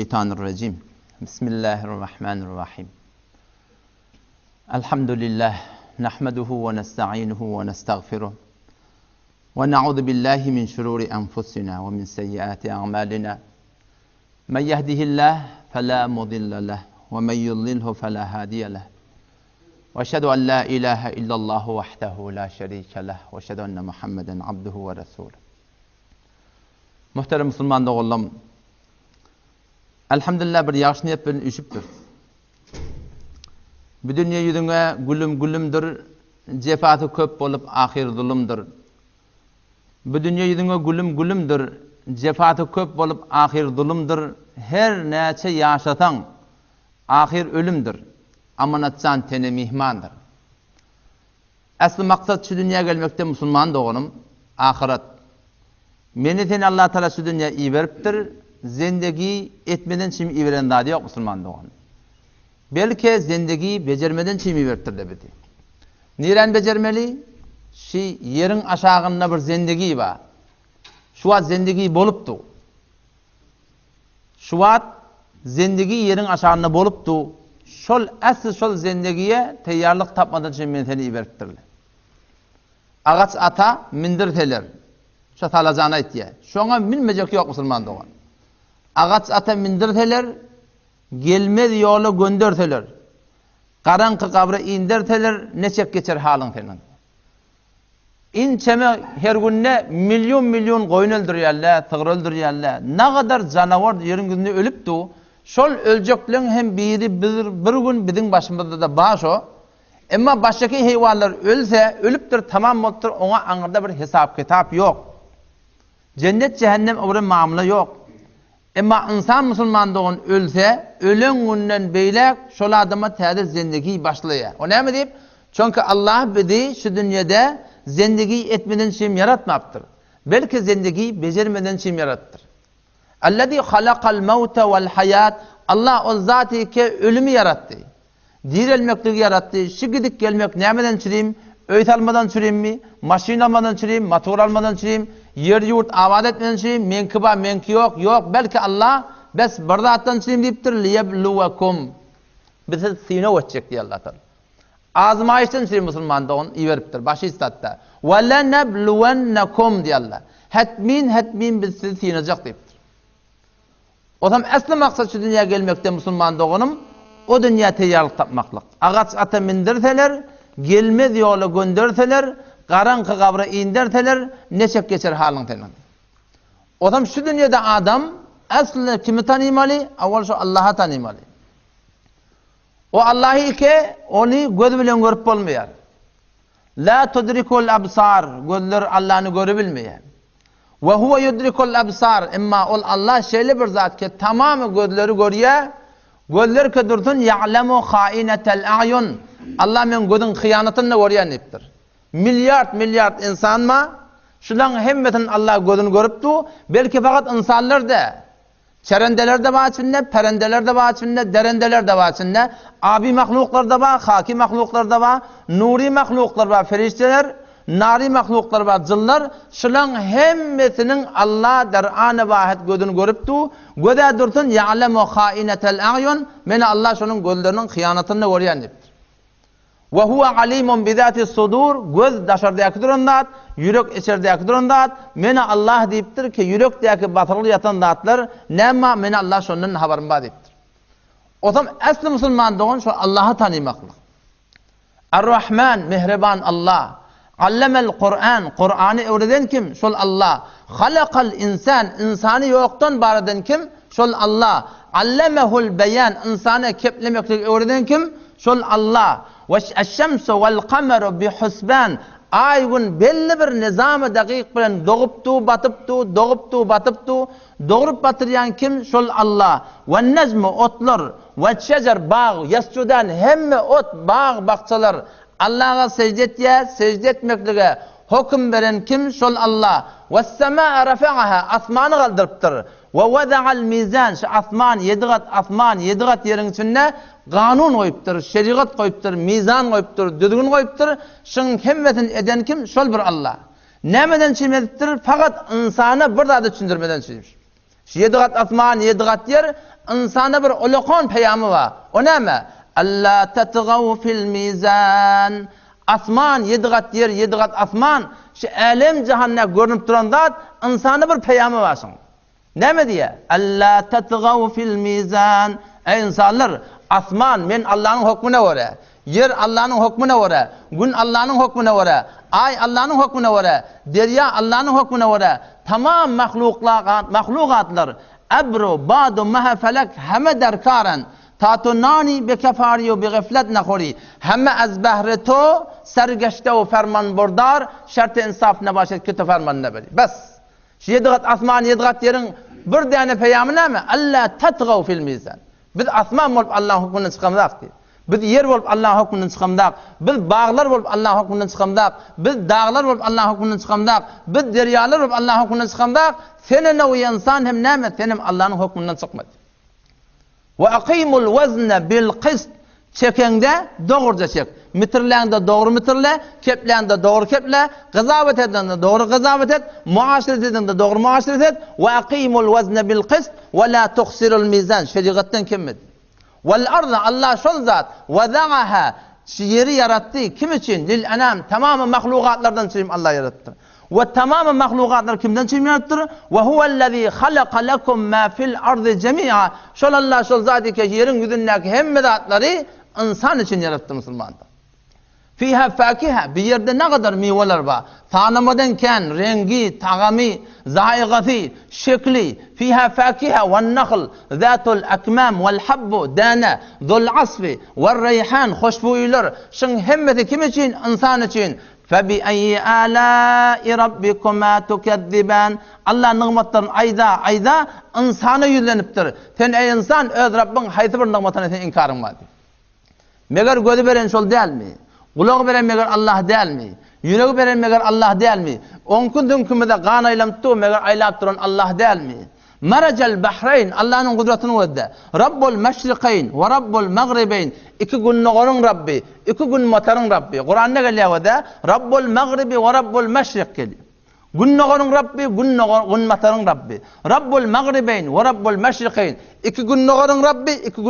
Şeytanirracim. Bismillahirrahmanirrahim. Elhamdülillah. Nahmeduhu ve nesta'inuhu ve nestağfiruh. Ve na'udhu billahi min şururi enfusina ve min seyyiati a'malina. Men yehdihillah fela mudille leh ve men yudlilhu fela hadiye leh. Ve eşhedü en la ilahe illallah vahdehu la şerike leh ve eşhedü enne Muhammeden abduhu ve resuluh. Muhterem Müslüman oğlum, elhamdülillah bir yaxşı niyet bilen üşüptür. Bu dünya yüzüne gülümdür, cefatı köp bolup ahir zulümdür. Bu dünya yüzüne gülümdür, cefatı köp bolup ahir zulümdür. Her neçe yaşatan ahir ölümdür. Amanatsan tene mihmandır. Aslı maksat şu dünya gelmekte Müslüman oğlum, ahiret. Meni seni Allah Teala şu dünya iyi veriptir. Zindagi etmeden çim iyi veren dadı yok Müslüman oğlum. Belki zindagi becermeden çim iyi veriptir de biti. Niren becermeli? Şi yerin aşağında bir zindagi var. Şu an zindagi boluptu. Şu an zindagi yerin aşağında boluptu. Şol zindagiye teyarlık tapmadan çim men seni iyi veriptirler. Ağaç ata mindirteler. Şatalacağına itiye. Şoňa minmejek yok Müslüman oğlum. Ağaç ata mindirteler, gelmez yolu gönderteler. Karanqı kabra inderteler, neçek geçer halın senin. İnçeme her günne milyon koyun öldürýärler, tığır öldürýärler. Ne kadar canavar yerin yüzünde ölüpdi. Şol öljeklerin hem biri bir gün bizim başımızda da baş o. Ama başdaki hayvanlar ölse, ölüpdir, tamam bolupdyr, oňa aňyrda bir hesap kitap yok. Cennet cehennem öwre mamula yok. Ama insan musulmandygyny ölse, ölen günden beýlek şol adama täze zindagi başlaýar. O näme diýip? Çünkü Allah bizi şu dünyada zindagi etmeden şeýim yaratmapdyr. Belki zindagi bejermeden şeýim yaratdyr. Allazi halaqal mauta vel hayat. Allah o zati ki ölümü yarattı. Dirilmekliği yarattı. Şigidik gelmek nämeden çüreyim? Öýt almadan çüreyim mi? Maşin almadan çüreyim? Motor almadan çüreyim? Yer yurt abad etmeden çüreyim? Menki yok. Belki Allah bes bir zatdan çüreyim diýipdir. Liyebluwakum. Bizi sine ötjek diýär Allah Taala. Azmaýyşdan çüreyim musulmandygyny iyi beripdir. Başy istatda. Ve lenebluwannakum diýär Allah. Hetmin biz sizi sinejek diýipdir. O zaman aslı maksat şu dünya gelmekte musulmandygynym o dünya teýýarlyk tapmaklyk. Ağaç ata mindirseler, gelmez yolu gönderseler, karanqı kabra inderseler, neçek geçer halın senin. O zaman şu dünyada adam aslı kimi tanımalı? Awal şu Allah'a tanımalı. O Allah'ı ki onu göz bilen görüp bolmaýar. La tudrikul absar, gözler Allah'ını görebilmeýär. Ve huve yudrikul absar, imma ol Allah şeýle bir zat ki tamamı gözleri görýär. Gözler ki dursun ya'lemu khainetel a'yun. Allah men gözün hıyanatını görýän diýipdir. Milyard insan ma şulan hemmetin Allah gözünü görüpdi. Belki fakat insanlar da çerendeler de baçynda, perendeler de baçynda, derendeler de baçynda, abi mahluklar da var, haki mahluklar da var, nuri mahluklar var, ferişteler, nari mahluklar var, cıllar. Şulan hemmetinin Allah der'ane vahid gözünü görüpdi. Göze dursun ya'lemu khainetel a'yun. Men Allah şunun gözlerinin hıyanatını görýän diýipdir. Ve huve alimun bizati sudur. Göz daşardaky durandat, yürek içerdaky durandat. Meni Allah diýipdir ki yürekdäki batyrly yatan zatlar näme meni Allah şondan habarym bar diýipdir. O zaman asly musulmandygyň şu Allah'ı tanymaklyk. Ar-Rahman mehriban Allah. Allemel Kur'an. Kur'an'ı öğreden kim? Şol Allah. Halakal insan. İnsanı yoktan bar eden kim? Şol Allah. Allemehul beyan. İnsanı keplemeklik öğreden kim? Şol Allah. Ve'ş-şemsu vel-kameru bihusban. Ay gün belli bir nizamı dakik bilen doğuptu, batıptu. Doğurup batıryan kim? Şol Allah. Ve'n-necmu otlar. Ve'ş-şecer bağ. Yascudan hemme ot, bağ, bakçalar. Allah'a secde etmeklige hüküm veren kim? Şol Allah. Ve's-semâ'a rafa'aha. Asmanı kaldırıptır. Ve wada'al mizan. Şu asman, yedi kat yerin içinde kanun koyuptur, şeriat koyuptur, mizan koyuptur, düzgün koyuptur. Şun hemmetin eden kim? Şol bir Allah. Nämeden çimedipdir? Fakat insana bir zady düşündirmeden çimmiş. 7 kat asman, 7 kat yer insana bir ulaqon peyami var. O näme? Alla tatgaw fil mizan. Asman 7 kat yer, 7 kat asman, şu alem cihanna görünüp duran zat insana bir peyami var şoň. Näme diye? Alla tatgaw fil mizan. Ey insanlar, asman men Allah'ın hukmuna göre, yer Allah'ın hukmuna göre, gün Allah'ın hukmuna göre, ay Allah'ın hukmuna göre, derya Allah'ın hukmuna göre, tamam mahlukatlar ebru, badu, maha, felek heme derkaren tatunani be kefariyo be gaflet nakhori heme az bahre to sergeçte o ferman bordar şart-ı insaf ne başet kötü ferman ne beri. Bas. 7 kat asman 7 kat yerin bir tane peyamı näme? Alla tatgaw fil mizan. Biz asman bolup Allah hukmundan çıkamdak. Biz yer bolup Allah hukmundan çıkamdak. Biz bağlar bolup Allah hukmundan çıkamdak. Biz dağlar bolup Allah hukmundan çıkamdak. Biz deryalar bolup Allah hukmundan çıkamdak. Senin o insan hem näme? Senin Allah'ın hukmundan çıkmadı. Ve aqimul wazna bil qist. Çekende doğruca çek. Mitrlende doğru mitrle, keplende doğru keple, gızavet edende doğru gızavet et, muaşeret edende doğru muaşeret et. Ve aqimul wazna bil qist ve la tukhsirul mizan. Şeriattan kemmedi. Vel arda Allah şol zat wada'aha yeri yarattı. Kim için? Lil anam. Tamamı mahlukatlardan için Allah yarattı. Ve tamamı mahlukatlar kimden için yarattı? Ve huvellezî halaka lekum ma fil ardı cemi'a. Şol Allah şol zat ki yerin yüzündeki hem zatları insan için yarattı Müslümanlar. Fiha fakiha, bir yerde ne kadar meyveler var. Tanımadan kan, rengi, tagami, zaiqati, şekli. Fiha fakiha ve nakhl, zatul akmam vel habbu, dana, zul asfi, vel reyhan, hoşbuylar. Şun hemmeti kim için? İnsan için. Febi ayyi alâi rabbikuma tukezziban. Allah nimetlerin ayda insana yüzleniptir. Sen ey insan öz Rabbin haysi bir nimetine sen inkarın var. Meğer gözü veren şol değil mi? Kulağı veren meğer Allah değil mi? Yüreği veren meğer Allah değil mi? Onkundun kümede kan aylamtı meğer aylap duran Allah değil mi? Marajal bahreyn Allah'ın kudretini ödde. Rabbul meşrikayn ve Rabbul mağribeyn. İki gün nağırın Rabbi, iki gün matarın Rabbi. Kur'an'da geliyor da Rabbul mağribi ve Rabbul meşrik geliyor. Gün nağırın Rabbi, gün matarın Rabbi. Rabbul mağribeyn ve Rabbul meşrikayn. İki gün nağırın Rabbi, iki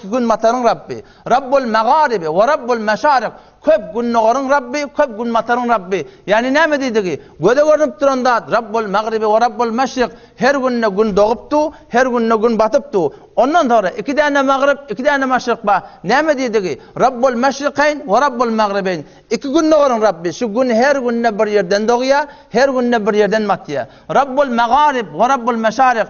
gün matarın Rabbi. Rabbul mağaribi ve Rabbul meşarik. Köp gün nağırın Rabbi, köp gün matarın Rabbi. Yani ne mi dedi ki? Göde görünüp duranda Rabbul mağribi ve Rabbul meşrik her günne gün doğuptu, her günne gün batıptu. Ondan sonra iki tane mağrib, iki tane meşrik var. Ne mi dedi ki? Rabbul meşrikayn ve Rabbul mağribeyn. İki gün nağırın Rabbi. Şu gün her günne bir yerden doğuya, her günne bir yerden batıya. Rabbul mağarib ve Rabbul meşarik.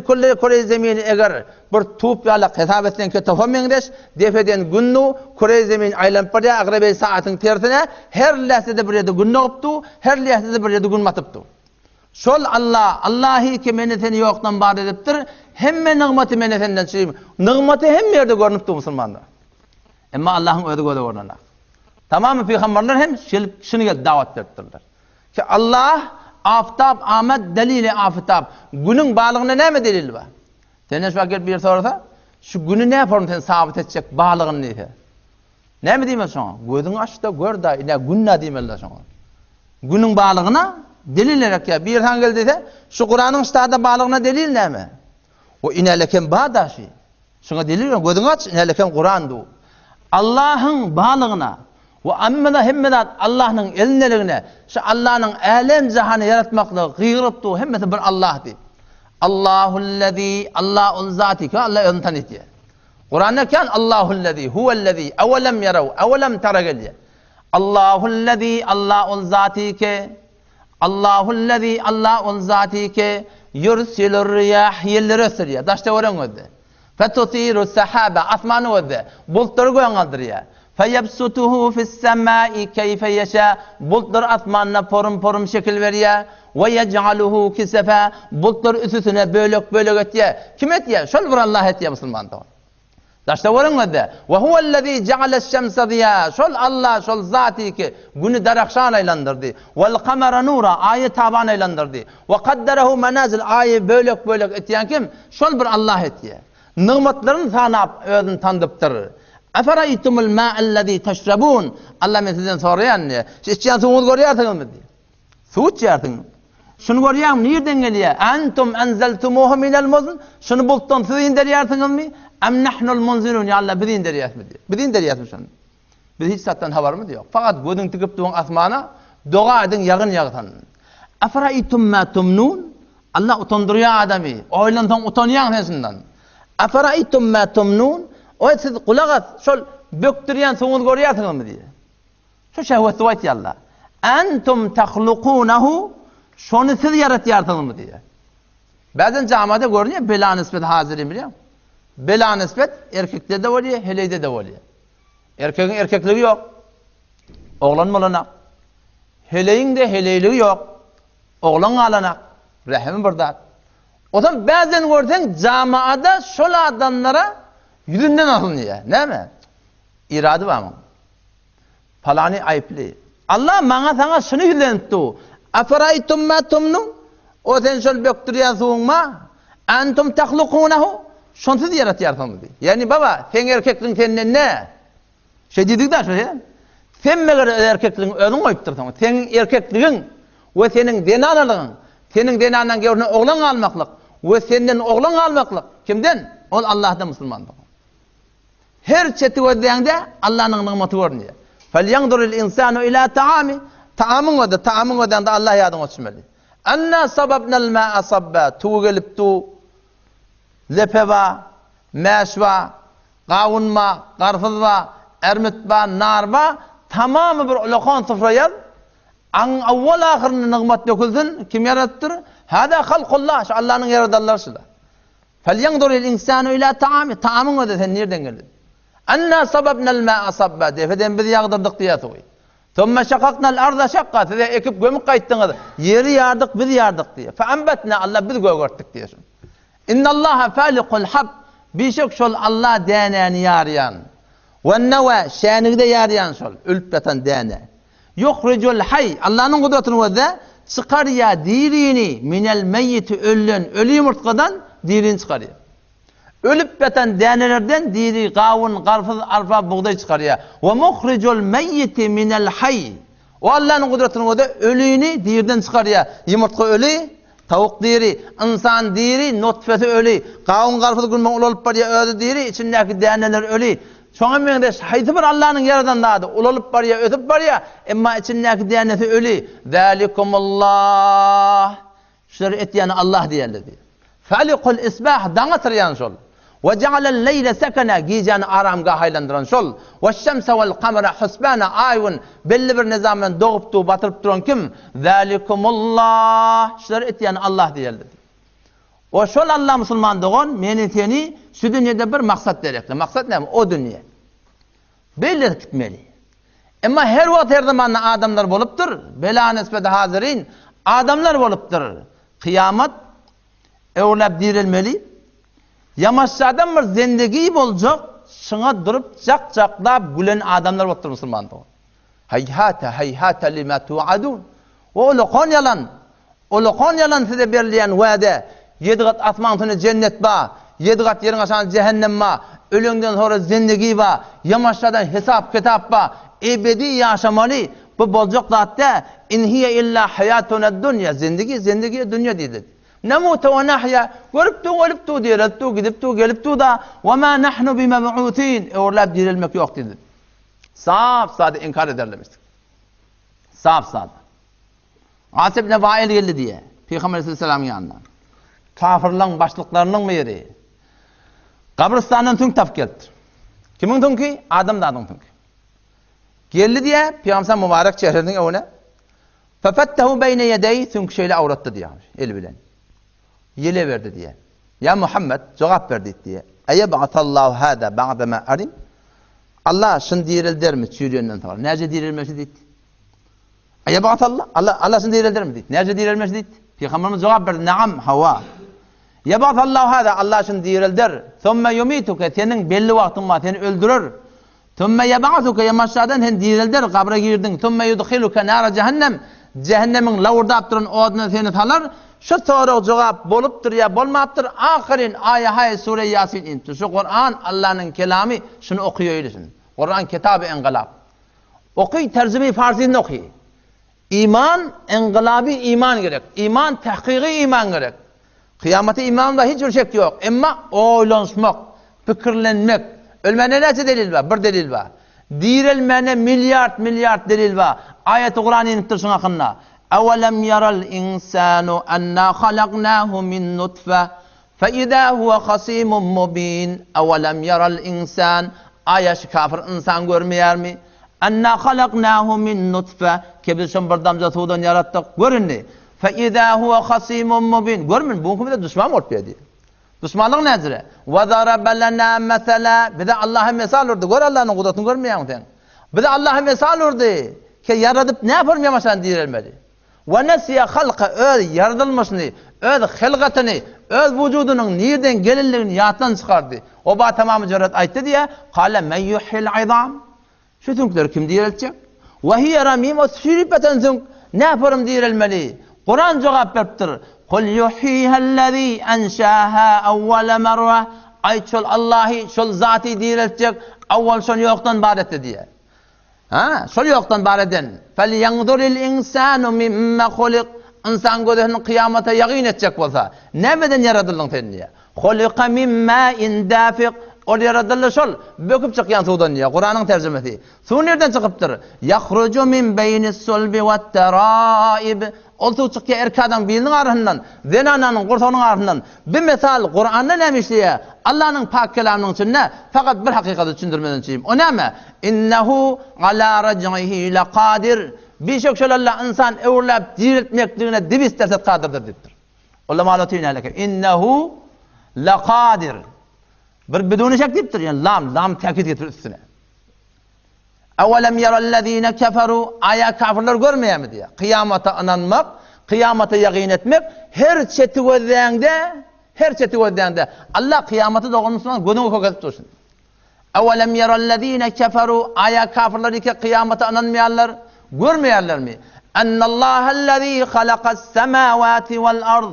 Kulle Kore zemini eğer bir tuğup yalak hesap etsen ki tofamengdeş, defeden günnu Kore zemini aylanparya agrabe saatin tersine her lehsede bir yerde gün nağıptu, her lehsede bir yerde gün batıptu. Şol Allah, Allahi ki meneteni yoktan bağır ediptir, hemme nığmati menetenden çıkayım. Nığmati hem yerde görünüptü Müslümanlar. Ama Allah'ın öde göde görünen. Tamamı peygamberler hem şunu geldi davet ettirdiler. Ki Allah aftab Ahmet delili aftab. Günün bağlığına ne mi delil var? Sen şu vakit bir sorsa, şu günü ne yaparım sen sabit edecek bağlığın neyse? Ne mi diyeyim sana? Gözün aç da gör da ne gün ne diyeyim sana? Günün bağlığına delil olarak ya bir tane geldiyse şu Kur'an'ın üstada bağlığına delil ne mi? O ineleken bağdaşı. Şuna delil var. Gözün aç ineleken Kur'an'dı. Allah'ın bağlığına ve ammada hemmedat Allah'ın elindeligine, şu Allah'ın alem cihanı yaratmakla gıyrıptu hemmeti bir Allah'dı. Allahullezî, Allah'ul zati ki Allah onu tanıtıyor. Kur'an'da kan Allahullezî, huvellezî, evelem yarav, evelem tara geliyor. Allahullezî, Allah'ul zati ki, Allahullezî, Allah'ul zati ki, yursilur riyah, yelleri ösürüyor. Daşta öğren ödü. Fetutiru sahabe, asmanı ödü. Bulutları koyan aldırıyor. فَيَبْسُتُهُ فِي السَّمَاءِ كَيْفَ يَشَاءُ Bulutlar asmanına porum şekil veriyor. وَيَجْعَلُهُ كِسَفًا Bulutlar üstüne bölük etiyor. Kim etiyor? Şol bir Allah etiyor Müslümanlar. Daşta varın öde. وَهُوَ الَّذ۪ي جَعَلَ الشَّمْسَ ضِيَاءً Şol Allah, şol zati ki günü darakşan aylandırdı. وَالْقَمَرَ نُورًا Ayı taban aylandırdı. وَقَدَّرَهُ مَنَازِلْ Ayı bölük etiyen kim? Şol bir Allah etiyor. Nimetlerini tanıp özünü tanıdıptır. Eferaytumul ma'ellezî teşrebûn Allah sizden soruyor ne? İçen suyu görüyorsunuz mu diye. Su içiyorsunuz. Şunu görýäm, nerden gelýär? Antum anzaltumuhu minal muzn. Şunu bultdan siz indirýärsiňizmi? Am nahnul munzilun? Ya Allah, biz indirýäsmi diýär. Biz indirýäsmi şunu? Biz hiç sattan habarymyz ýok. Fakat gödüň tigip duň asmana, doga edin ýagyn ýagtan. Afaraitum ma tumnun? Allah utandırıyor adamı. Oylandan utanýan sensinden. Afaraitum ma tumnun? O siz kulak şol böktürýän soňuňy görýärsiňizmi diýär. Şu şehwetli aýtdy Allah. Antum takhluqunahu? Şonu siz yaratýarsyňyzmy diýär. Bäzen jamada görünýär bela nispet hazirin bilýär. Bela nispet erkeklerde bolýar, heleyde de bolýar. Erkegiň erkekligi ýok. Oglan bolana. Heleyiň de heleyligi ýok. Oglan alanak. Rahim birdat. Odan bäzen görsen jamaada şol adamlara yüzünden alınýar. Näme? İrady barmy? Falany aýply. Allah maňa saňa şunu yüzlenipdi. Afaraitum ma tumnun? O sen şol böktürýän suwuňma? Antum takhluqunahu? Şonsiz yaratýarsyňyz diýär. Yani baba, sen erkekliň senden ne? Şey dedik da şu ya. Sen meger erkekliň özüň goýup dursaň, sen erkekligiň we senin denanalygyň, senin denandan görünen oglan almaklyk we senden oglan almaklyk kimden? Ol Allah'da musulmandyk. Her çeti gözleýände Allah'nyň nigmaty görünýär. Falyanzurul insanu ila ta'ami. Ta'amyň ödende Allah ýadyňa düşmeli. Anna sababnal ma'a sabba. Tuğ gelipdi. Lepeva, mäşwa, gawunma, garfyzwa, ermitba, narba tamamy bir ulaqan sıfraýar. An awwal ahyryny nigmat döküldün. Kim yaratdyr? Hada halqullah. Allah'nyň yaradanlary şular. Falyanzurul insanu ila ta'ami. Ta'amyň öde sen nerden geldin? Anna sababnal ma'a sabba. Defeden biz ýagdyrdyk diýär. Thumma shaqaqnal arda shaqqa. Siz ekip gömüp gaýtdyňyz. Yeri yardyk, biz yardyk diýär. Fa ambatna Allah biz gögörtdik diýär. İnnallaha faliqul hab. Bişek şol Allah dänäni ýaryan. Ve nawa şänigde ýaryan şol ölüp ýatan däne. Yukhrijul hayy. Allah'nyň gudratyny wada çykarýa dirini minel meyyit öllen ölü ýumurtgadan dirini çykarýar. Ölüp ýatan dänelerden diri, gawun, garfyz, arpa, buğday çykarýar. Ve mukhrijul meyyit minel hayy. O Allah'nyň gudratyny wada ölüni dirden çykarýar. Ýumurtga ölü, tavuk diri, insan diri, nutfesi ölü, gawun, garfyz gülmek olup barýar özi diri, içindäki däneler ölü. Şoňa meňde haýsy bir Allah'nyň yaradanlady, ulup barýar, ötüp barýar, emma içindäki dänesi ölü. Zalikumullah. Şer etýäni Allah diýerler. Faliqul isbah daňatyrýan şol. Ve ja'alal leyla sakana gijany aramga haýlandyran şol. Ve şemse vel qamara husbana aýwyn belli bir nizamdan dogup batyryp duran kim? Zalikumullah. Şer etýäni Allah diýerler. O şol Allah musulman dogan meni seni şu dünýede bir maksat berekli. Maksat näme? O dünýä. Belli gitmeli. Emma her wagt her zaman adamlar bolupdyr. Bela nispeti hazirin adamlar bolupdyr. Kıyamet öwlap dirilmeli. Yamaşsadan bir zindegi boljak, şuna durup jak-jaklap gülen adamlar bolupdyr musulman dogan. Hayhata lima tu'adun. O ulaqan yalan size berilýän wada. 7 gat asman tüne cennet ba, 7 gat yerin aşan cehennem ba, ölüňden sonra zindigi ba, yamaşladan hesap kitap ba, ebedi ýaşamaly. Bu boljak zatda in hiye illa hayatuna dunya. Zindigi dünya diýdi. Namutu ve nahya. Görüpdi, ölüpdi diýerdi, gidipdi, gelipdi da ve ma nahnu bimab'utin. Öwrläp dirilmek ýok diýdi. Sap-sady inkar ederlemişdik. Sap-sady. As ibn Vail geldi diye. Peygamber sallallahu ýanına. Kafirlaryň başlyklarynyň biri. Kabristandan tüň tap geldi. Kimiň tüňki? Adamlaryň tüňki. Geldi diye Peygamber mübarek çehreniň öwüne. Fafattahu beyne yedey tüňki şeýle awratdy diýär. El bilen. Yele verdi diye. Ya Muhammed cevap verdi diye. Eyyeb'atallahu hada ba'da ma arim. Allah şun dirilder mi çürüyenden sonra? Nerede dirilmesi dedi? Eyyeb'atallah. Allah şun dirilder mi dedi? Nerede dirilmesi dedi? Peygamberimiz cevap verdi. Naam hava. Yeb'atallahu hada. Allah şun dirilder. Thumma yumituke. Senin belli wagtyň ma seni öldürür. Thumma yeb'atuke yamaşadan sen dirilder kabra girdin. Thumma yudkhiluke nara cehennem. Cehennemin lavurdap duran oduna seni salar. Şu soru cevap bolupdyr ya bolmapdyr. Ahirin ayet sure Yasin indi. Şu Kur'an Allah'ın kelami şunu okuýaýlysyň. Kur'an kitabı enqilab. Okuy tercüme-i farzini okuy. İman, enqilabi iman gerek. İman, tahqiqi iman gerek. Kıyamete imanında hiç ölçek yok. Ama oylansmak, fikirlenmek. Ölmene nece delil var? Bir delil var. Dirilmene milyard delil var. Ayet-i Kur'an inip dursun hakkında. Evelem yaral insanu enna halaknahu min nutfe فَاِذَا هُوَ خَصِيمٌ مُب۪ينٌ اَوَلَمْ يَرَ الْاِنْسَانِ Ayaşı kafir insan görmeyer mi? اَنَّا خَلَقْنَاهُ مِنْ نُطْفَةٍ Ki biz şun bir damca sudan yarattık. Görün ne? فَاِذَا هُوَ خَصِيمٌ مُب۪ينٌ Görmün bu hükümde düşman ortaya diye. Düşmanlık nedir? وَضَرَبَ لَنَا مَثَلًا Bir de Allah'a mesal verdi. Gör Allah'ın kudretini görmüyor musun? Bir de Allah'a mesal verdi. Ki yaratıp ne yapar mı yamaşan diyebilmeli. وَنَسِيَ خَلْقَ Öz yaratılmasını, öz hilgatını, öz vücudunun nereden gelinliğini yattan çıkardı. O ba tamamı cöret ayette diye قَالَ مَنْ يُحِّ الْعِظَامِ Şu tünkleri kim diyelecek? وَهِيَ رَمِيمٌ O sürüpeten tünk ne yaparım diyebilmeli. Kur'an cevap veriptir. قُلْ يُحِّيهَا الَّذ۪ي أَنْشَاهَا اَوَّلَ مَرْوَةً Ay çol Allah'ı, çol zatı diyelecek. Avval son yoktan baretti diye. Ha, şol yoktan bareden. فَلْيَنْظُرِ الْاِنْسَانُ مِمَّ خُلِقْ İnsan gözünün kıyamete yakin edecek olsa. Nemeden yaratıldın sen diye. خُلِقَ مِمَّ اِنْ دَافِقْ O yaratıldı şol. Böküp çıkayan sudan diye. Kur'an'ın tercümesi. Su nereden çıkıptır? يَخْرُجُ مِنْ بَيْنِ السُّلْبِ وَالتَّرَائِبِ O su çıkıyor erkadan birinin arasından, zenananın, kurtonun arasından. Bir misal Kur'an'da neymiş diye. Allah'ın pak kelamının içinde fakat bir hakikati düşündürmeden çeyim. O ne mi? İnnehu ala rac'ihi laqadir. Birçok şeylerle insan evlap diriltmekliğine dibi isterse kadirdir deyiptir. Allah malatıyla alakalı. İnnehu laqadir. Bir biduni şek deyiptir. Yani lam tekit getir üstüne. Evelem yerellezine keferu aya kafirler görmeye mi diye. Kıyamata inanmak, kıyamata yakin etmek her çeti gözlerinde Allah kıyamata doğrultusundan gününü kokatip dursun. Evelem yerellezine keferu aya kafirler ki kıyamata inanmayanlar görmeyenler mi? Ennallâhellezî halakas semâvâti vel ard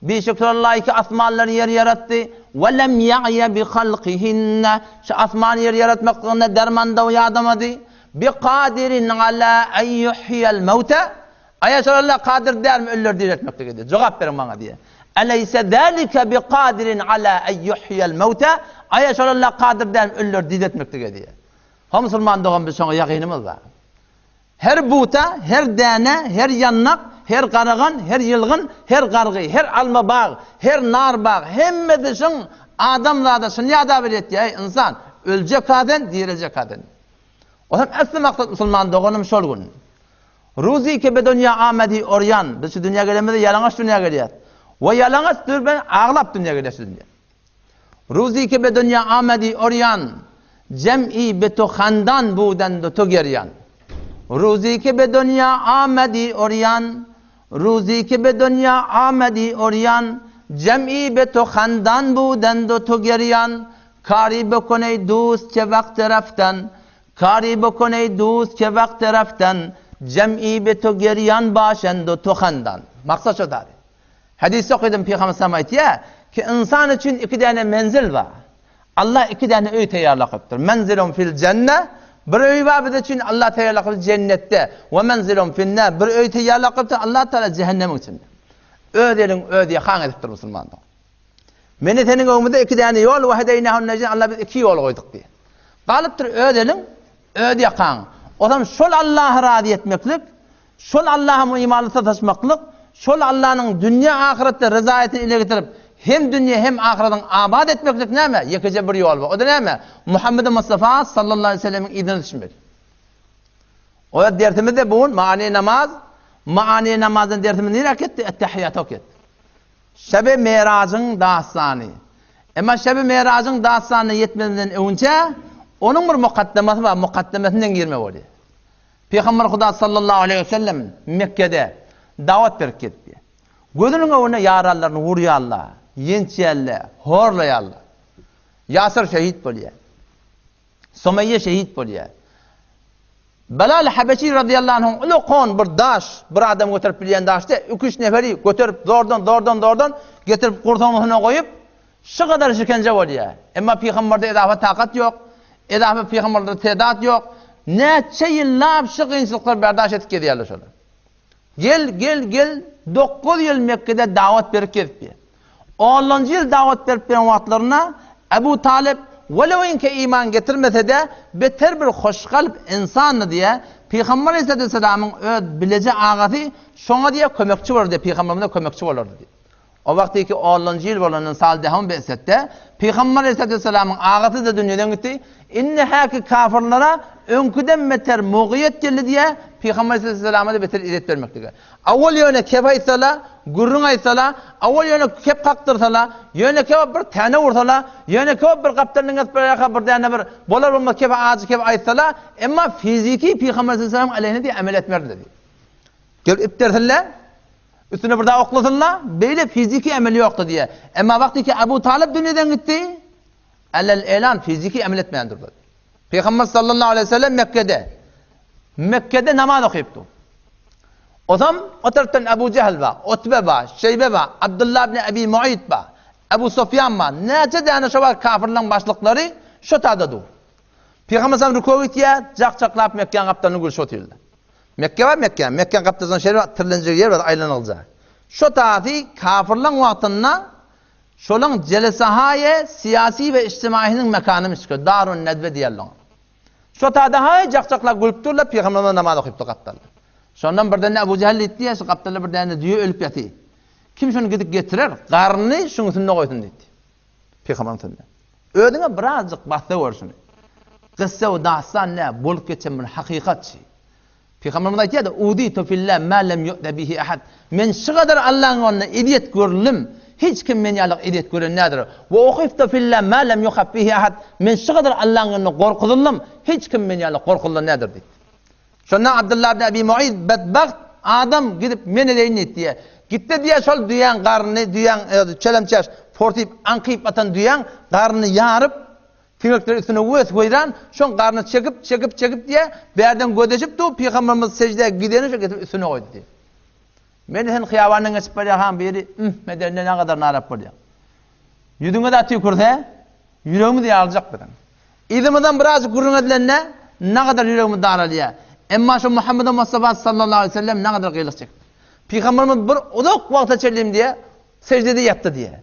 Birçok Allah ki asmanları yer yarattı. Ve lem ya'ye bi halqihinne Şu asmanı yer yaratmaklarına dermanda uyadamadı. Bi kadirin ala en yuhyel mevte Ayet Allah kadir der mi ölüleri diriltmekte gidiyor. Cevap verin bana diye. Eleyse zâlike bi kadirin ala en yuhyel mevte Ayet Allah kadir der mi ölüleri diriltmekte gidiyor. Ha Müslüman doğan bir sonra yakinimiz var. Her buta, her dane, her yannak, her qarağan, her yılgın, her qargı, her alma bağ, her nar bağ, hemmedesin adamlarda sünyada bilet ya insan ölecek kadın, dirilecek kadın. O zaman aslı maksat Müslüman doğanım şol gün. Ruzi ki be dünya amedi oryan, biz şu dünya gelemede yalangıç dünya geliyor. Ve yalangıç ben ağlap dünya geliyor şu dünya. Ruzi ki be dünya amedi oryan, cem'i beto khandan buden do to geryan. Ruzi ki be dünya amedi oryan, Ruzi ki be dünya amedi oryan, cem'i beto khandan buden do to geryan. Kari bekoney dost ke vakt raftan, kari bekoney dost ke vakt raftan, cem'i beto geryan başen do to khandan. Maksat şu dari. Hadis okudum Peygamber sallallahu ya ki insan için iki tane menzil var. Allah iki tane öy tayarlaqıptır. Menzilun fil cennet bir öy var bir de için Allah tayarlaqıptır cennette. Ve menzilun fil nar bir öy tayarlaqıptır Allah Teala cehennem için. Öderin ödeye kan ediptir Müslümanlar. Meni senin ömründe iki tane yol ve hedeynehun necin Allah biz iki yol koyduk diye. Kalıptır öderin ödeye kan. O zaman şol Allah'a razı etmeklik, şol Allah'a imanlıkta taşmaklık, şol Allah'ın dünya ahirette rızayetini ile getirip hem dünya hem ahiretten abad etmeklik ne mi? Yekece bir yol var. O da ne mi? Muhammed Mustafa sallallahu aleyhi ve sellem'in idini düşmek. O da dertimiz de bu mani namaz. Mani namazın dertimiz ne etti? Ettehiyyat okut. Şebi Mirac'ın dastanı. Ama Şebi Mirac'ın dastanı yetmeden önce onun bir mukaddeması var. Mukaddemesinden girme oluyor. Peygamber Huda sallallahu aleyhi ve sellem Mekke'de davet verip gitti. Gözünün önüne yaralarını vuruyorlar, yençerler, horlayarlar. Yasir şehit boluyor. Sümeyye şehit boluyor. Belal Habeşi radıyallahu anh ulu kon bir daş, bir adam götürüp bilen daşta 2-3 neferi götürüp zordan getirip kurtonuna koyup şu kadar işkence oluyor. Ama Peygamber'de edafa takat yok. Edafa Peygamber'de tedat yok. Neçe yıllar şu kıyınçılıklar berdaş etip gidiyorlar şöyle. Gel 9 yıl Mekke'de davet berip ketdi. 10-njy yıl davet berip beren wagtlaryna Abu Talib walawyinke iman getirmese de beter bir hoşgalp insandy diye Peygamber Aleyhisselam'ın bilece ağaty şoňa diye kömekçi boldy, Peygamberime kömekçi bolardy. O vaxtki 10-njy yıl bolanyn Salihun besetde Peygamber Aleyhisselam'ın ağaty da dünýeden gitdi. İnne haki kafirlara önküden meter muğiyet geldi diye Peygamber Aleyhisselam'a da beter iret vermekdigi. Awal yöne kep aýsala, gurrun aýsala, awal yöne kep kaktyrsala, yöne kep bir tane ursala, yöne kep bir kaptanın atpayaka bir tane bir bolar bolma kep ağacı kep aýsala, emma fiziki Peygamber Aleyhisselam aleyhine diye amel etmerdi dedi. Gel ipterdiler, üstüne bir daha okladılar, böyle fiziki amel yoktu diye. Emma vaktiki Abu Talib dünyadan gitti, alel elan fiziki amel etmeyendir dedi. Peygamber sallallahu aleyhi ve sellem Mekke'de namaz okuyuptu. O zaman o taraftan Ebu Cehil var, Utbe var, Şeybe var, Abdullah ibn Abi Muayt var, Ebu Sufyan var. Nece tane şu var kafirlerin başlıkları şu tadadı. Peygamber sallallahu aleyhi ve sellem cak-caklap Mekke'nin kaptanını görüşü oturdu. Mekke var Mekke. Mekke'nin kaptanının şehri var, tırlanacak yer var, aylanılacak. Şu tadı kafirlerin vaktinde şolun celesahaye siyasi ve içtimainin mekanı çıkıyor. Darun Nedve diyorlar. Şu tadı hay cak-caklap gülüp durlar, Peygamber'e namaz okuyuptu kaptanlar. Sondan birden Ebu Cehil etti ya, şu kaptanlar birden diyor ölüp yatıyor. Kim şunu gidip getirir? Karnını şunun üstüne koysun dedi. Peygamber'in üstüne. Ödüne birazcık bahse var şunu. Kıssa ve dastan ne? Bulup geçen bir hakikatçı. Peygamberimiz aytýardy: "Uditu fillah ma lam yu'da bihi ahad." Men şu kadar Allah'ın onuna idiyet görülim. Hiç kim men ýalyk idiyet gören nädir? "Ve ukhiftu fillah ma lam yukhaf bihi ahad." Men şu kadar Allah'ın onuna korkuldum. Hiç kim men ýalyk korkuldy nädir dedi. Şondan Abdullah ibn Abi Muayt bedbaht adam gidip men edeýin etdi. Gitti diye şol duyan garny, duyan çelemçeş, fortip anqyp atan duyan garny yarıp Peygamber üstüne vüs koyran, şon karnı çekip diye berden gödeşip de Peygamberimiz secdeye gideni şu getirip üstüne koydu diye. Men hen xiyavanın geçip barýan beri, medenne ne kadar narap bolýar. Yüdüňe de tükürse, yüreğimi de alacak bilen. İdimidan biraz gurrun edilenne ne kadar yüreğimi daralýar. Emma şu Muhammed Mustafa sallallahu aleyhi ve sellem ne kadar kıyılık çekti. Peygamberimiz bir uzak vakta çelim diye secdede yattı diye.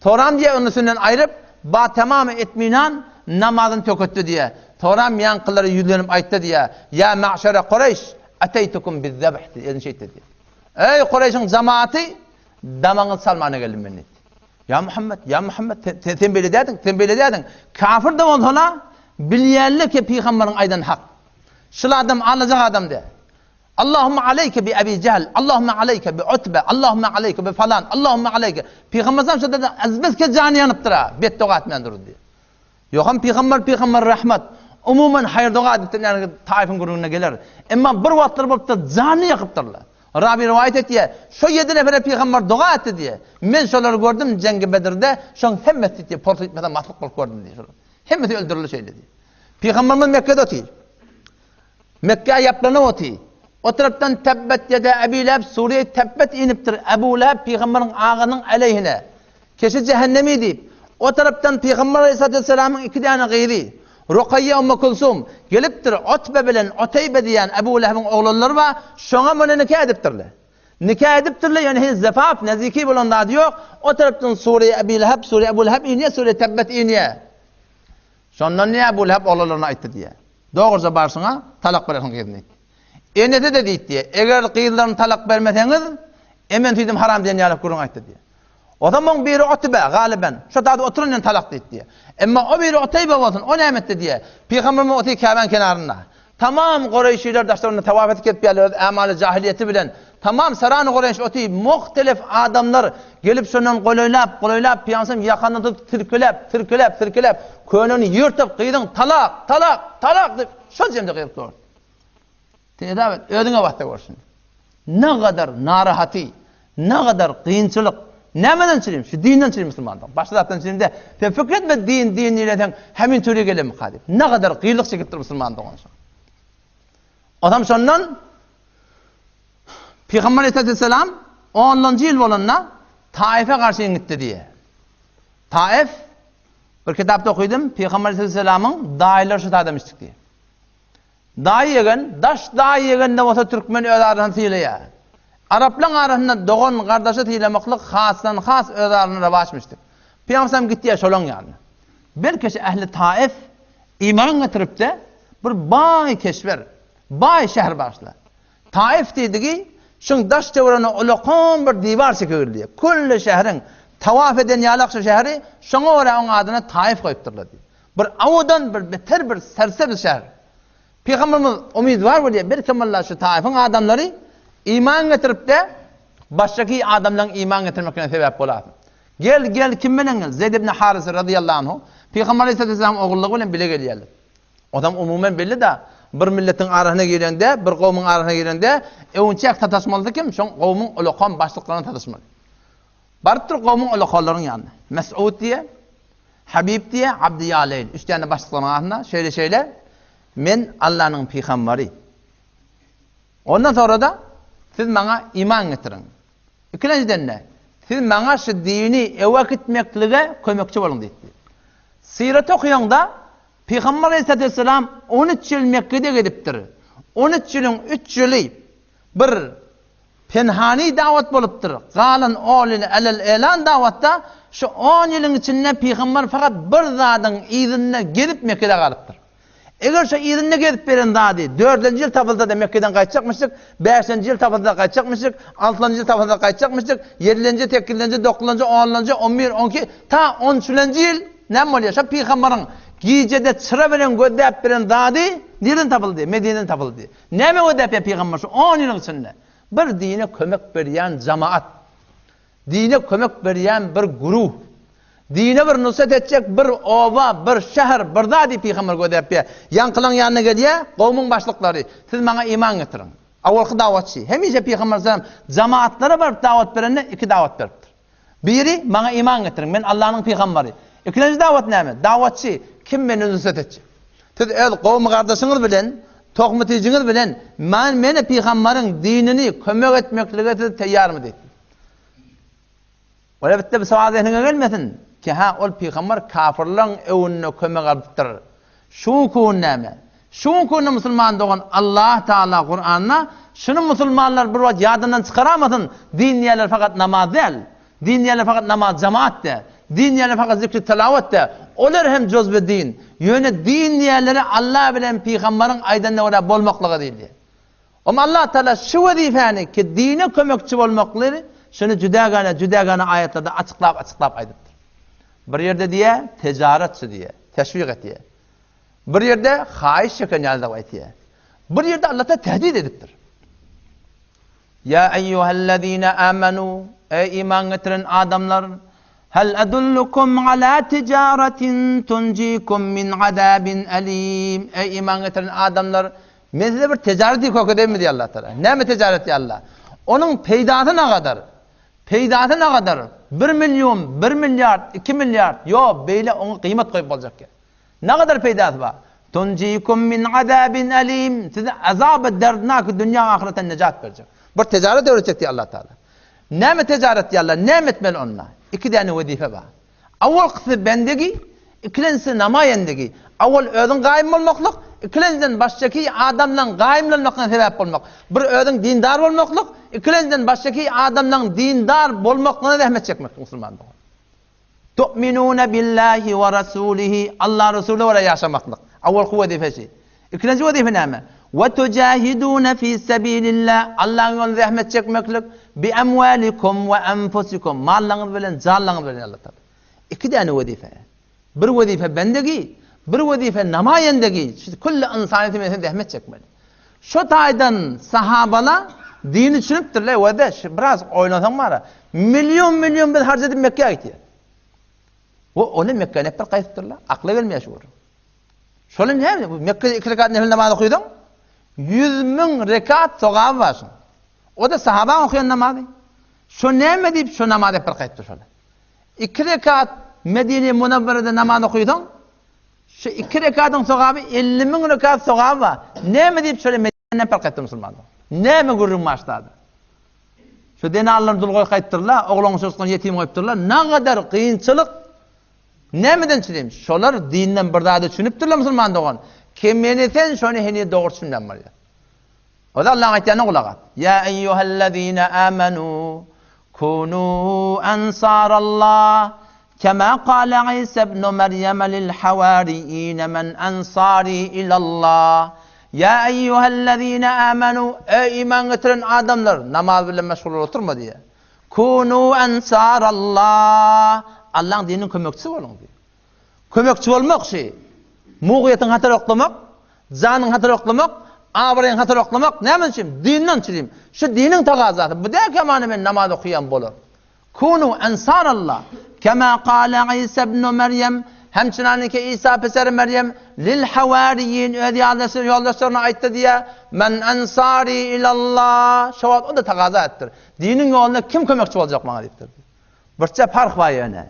Toram diye onun üstünden ayırıp ba tamamı etminan namazını tököttü diye. Toram yankıları yüzlenip ayttı diye. Ya ma'şere Kureyş ateytukum bizzebh diye. Ey Kureyş'in cemaati damanı salmana geldim ben dedi. Ya Muhammed tembele dedin. Kafir de olsa bilyerli ki Peygamberin aydan hak. Şul adam alacak adam de. Allahümme aleyke bi Abi Cehl, Allahümme aleyke bi Utbe, Allahümme aleyke bi falan, Allahümme aleyke. Peygamber sallallahu aleyhi ve sellem azbezke canı yanıptır ha, bet doğa etmeyendir diye. Yoxam Peygamber rahmet, umumen hayır doğa ediptir, yani taifin grubuna gelir. Ama bir vaktlar bolup da canı yakıptırlar. Rabi rivayet etti ya, şu 7 nefere Peygamber doğa etti diye. Men şoları gördüm Cengi Bedir'de, şon hemmeti diye portu etmeden mahluk bolup gördüm diye. Hemmeti öldürülü şeydi diye. Peygamberimiz Mekke'de otuyor. Mekke'ye yapılanı otuyor. O taraftan tebbet ya da Ebu Leheb Suriye tebbet iniptir. Ebu Leheb Peygamber'in ağının aleyhine. Keşi cehennemi deyip. O taraftan Peygamber Aleyhisselam'ın 2 tane gayri. Rukayye Ümmü Kulsum geliptir. Utbe bilen Uteybe diyen Ebu Leheb'in oğulları var. Şoňa bunu nikah ediptirler. Nikah ediptirler yani hiç zefaf, neziki bulundadı yok. O taraftan Suriye Ebu Leheb, Suriye Ebu Leheb iniye, Suriye tebbet iniye. Şondan niye Ebu Leheb oğullarına ayttı diye. Doğruca barsına talak bırakın kendini. Enede de deyit diye. Eğer kıyıllarını talak vermeseniz, emen tüydüm haram diyen yalıp kurun ayttı diye. O zaman biri Utbe galiben. Şu tadı oturun talak deyit diye. Ama o biri Uteybe olsun, o nimetti diye. Peygamberimiz otuyor Kabe'nin kenarında. Tamam Kureyşiler daşlarında tavaf edip gelip amali cahiliyeti bilen. Tamam Saran-ı Kureyş otuyor. Muhtelif adamlar gelip şundan koloylap, piyansam yakanını tırkülep. Könünü yırtıp kıydın talak deyip. Şu cemde kıyıp doğru. Tedavet ödüne vakti görsün. Ne kadar narahati, ne kadar kıyınçılık, nemeden çilim? Şu dinden çilim Müslümandan. Başladıktan çilim de fikret ve din ileden hemin türü gelin mukadip. Ne kadar kıyılık çekittir Müslümandan olsun. Adam sondan Peygamber Aleyhisselam 10. yıl olanına Taif'e karşı gitti diye. Taif bir kitapta okudum. Peygamber Aleyhisselam'ın dahiler şu demiştik diye. Dahi yegen, daş dahi yegen de olsa Türkmen öyle aradan tiyile ya. Araplan arasında doğan kardeşi tilemaklık hasdan has ödarını ravaşmıştık. Peygamber gitti ya şolon yani. Bir kişi ehli Taif iman getirip de bir bay keşfer, bay şehir başla. Taif dedigi, şun daş çevrene ulaqan bir divar çekildi. Kulli şehrin tavaf eden yalaqşı şehri şuna göre onun adına Taif koyupturlar. Bir avudan bir beter bir serseri bir şehir. Peygamberimiz umid var mı diye bir kemallah şu Taif'in adamları iman getirip de baştaki adamların iman getirmekine sebep bolar. Gel kim bilen gel? Zeyd ibn Haris radıyallahu anhu Peygamber Aleyhisselam oğulluğu bilen bile gelýärler. Adam umumen belli de bir milletin arasına girende, bir kavmin arasına girende öwünçek tataşmalı kim? Şoň kavmin ulaqan başlyklaryna tataşmaly. Barıpdyr kavmin ulaqanlaryň ýanyna. Mes'ud diye, Habib diye, Abdiyaleyl. Üç tane başlyklaryň arasynda şeýle men Allah'ın peygamberi. Ondan sonra da siz bana iman getirin. İkinciden ne? Siz bana şu dini eve gitmeklige kömekçi bolun deydi. Sirat okuýanda Peygamber Aleyhisselam 13 yıl Mekke'de gidipdir. 13 yılın 3 yılı bir penhani davet bolupdyr. Galan oğlunu elel elan davatta şu 10 yılın içinde Peygamber fakat bir zadyň izinine gidip Mekke'de galypdyr. Eger şu izinine gidip beren zady 4-nji yıl tapylsa da Mekke'den gaýtjakmyşyk, 5-nji yıl tapylsa gaýtjakmyşyk, 6-njy yıl tapylsa gaýtjakmyşyk, 7-nji, 8-nji, 9-nji, 10-nji, 11, 12 ta 13-nji yıl näme bolýar? Şu Peygamberiň gijede çıra bilen gödäp beren zady nereden tapyldy? Medine'den tapyldy. Näme gödäp Peygamber şu 10 ýylyň içinde bir dine kömek berýän jamaat, dine kömek berýän bir guruh, dine bir nusret etjek bir ova, bir şäher, bir zady Peygamber gödäp ýankylaň ýanyna gelýär, gowmyň başlyklary, siz maňa iman getirin. Awalky dawatçy, hemije Peygamber sallam jamaatlara barıp dawat berende iki dawat beripdir. Biri maňa iman getirin, men Allah'ın peygamberi. İkinci dawat näme? Dawatçy kim meni nusret etjek? Siz el gowmy gardaşyňyz bilen, tokmatyjyňyz bilen meni peygamberiň dinini kömek etmeklige taýýarmy deydi. Ola bitte bir sowal zehniňe gelmesin ki ha ol peygamber kafirlaryň öwünde kömek alypdyr. Şu kun näme? Şu kun musulman dogan Allah Taala Kur'anna şunu musulmanlar bir wagt ýadyndan çykaramasyn. Din ýerler fakat namaz değil. Din ýerler fakat namaz jamaat de. Din ýerler fakat zikr tilawat de. Olar hem jozbe din. Ýöne din ýerleri Allah bilen peygamberiň aýdanda wala bolmaklygy diýildi. Ama Allah Taala şu wezifäni ki dine kömekçi bolmaklary şunu juda gana ayetlarda açıklap aýdypdyr. Bir yerde diye ticaretçi diye, teşvik etiye. Bir yerde haýyş çeken ýalda aýtýar. Bir yerde Allah ta tehdit edipdir. Ya eyyuhellezine amenu ey iman getiren adamlar hal adullukum ala ticaretin tunjikum min azabin alim ey iman getiren adamlar men size bir ticareti köküdem mi diye Allah Teala. Näme ticareti Allah? Onun peydatı ne kadar? Peydatı ne kadar? 1 milyon, 1 milyar, 2 milyar. Yo beyle onu kıymet koyup olacak ya. Ne kadar peydatı var? Tunjikum min azabin alim. Size azab-ı derdnak dünya ahireten necat verecek. Bir ticaret öğretecek diye Allah Teala. Näme ticaret diye Allah? Näme etmeli onunla? İki tane vazife var. Awal kısmı bendegi, ikincisi namayendegi. Awal özün gaym olmaklık, ikinciden baştaki adamdan gaymlanmakına sebep olmak. Bir özün dindar olmaklık, ikinciden baştaki adamdan dindar olmakına rahmet çekmek Müslüman. Tu'minuna billahi ve rasulihi Allah Resulü ve yaşamaklık. Awal vazifesi. İkinci vazife näme? Ve tujahiduna fi sabilillah Allah'ın yolunda rahmet çekmeklik bi amwalikum ve enfusikum mallarınız bilen canlarınız bilen Allah Teala. İki tane vazife. Bir vazife bendegi, bir vazife namayendegi. Kulli insaniyeti mesela rahmet çekmeli. Şu taydan sahabala dini düşünüpdirler ve de biraz oynasan var. Milyon bir harcadıp Mekke'ye gitti. Onu Mekke'ye hep bir kayıptırlar. Akla gelmiyor şu. Şöyle ne? Mekke'de 2 rekat nefil namazı okuyordun. 100.000 rekat soğan varsın. O da sahaba okuyan namazı. Şu neyme deyip şu namazı bir kayıptır şöyle. 2 rekat Medine-i Munavvere'de namaz okuyordun. Şu 2 rekatın soğabı 50.000 rekat soğan var. Neyme deyip şöyle Medine'den bir kayıptır Müslümanlar. Neyme gurrun başladı. Şu dene Allah'ın dul koy kayıptırlar. Oğlanın sözünden yetim koyuptırlar. Ne kadar kıyınçılık. Nämeden çyleyim? Şolar dinden bir daha düşünüpdirler Müslüman dogan. Kim meni sen şonu heni doğru düşünden var ya. O da Allah'ın ayetlerine kulak at. Ya eyyühellezine amenu kunu ensarallah kema kâle İsa ibn Meryem lil havariyine men ensari ilallah. Ya eyyühellezine amenu ey iman getiren adamlar namaz bilen meşgul oturma diye. Kunu ensarallah Allah'ın dininin kömekçisi olun diye. Kömekçi olmak şey. Muğiyetin hatır oklamak, canın hatır oklamak, avrayın hatır oklamak, ne yapayım şimdi? Dinden çürüyeyim. Şu dinin takazatı. Bu der ki amanı ben namaz okuyan bulur. Kunu ensarallah. Kema kâle İsa ibn Meryem. Hemçinin ki İsa peseri Meryem lil havariyin ödü yoldaşlarına ayıttı diye men ensari ilallah. Şavat o da takaza ettir. Dinin yoluna kim kömekçi olacak bana deyiptir. Birçe fark var yani.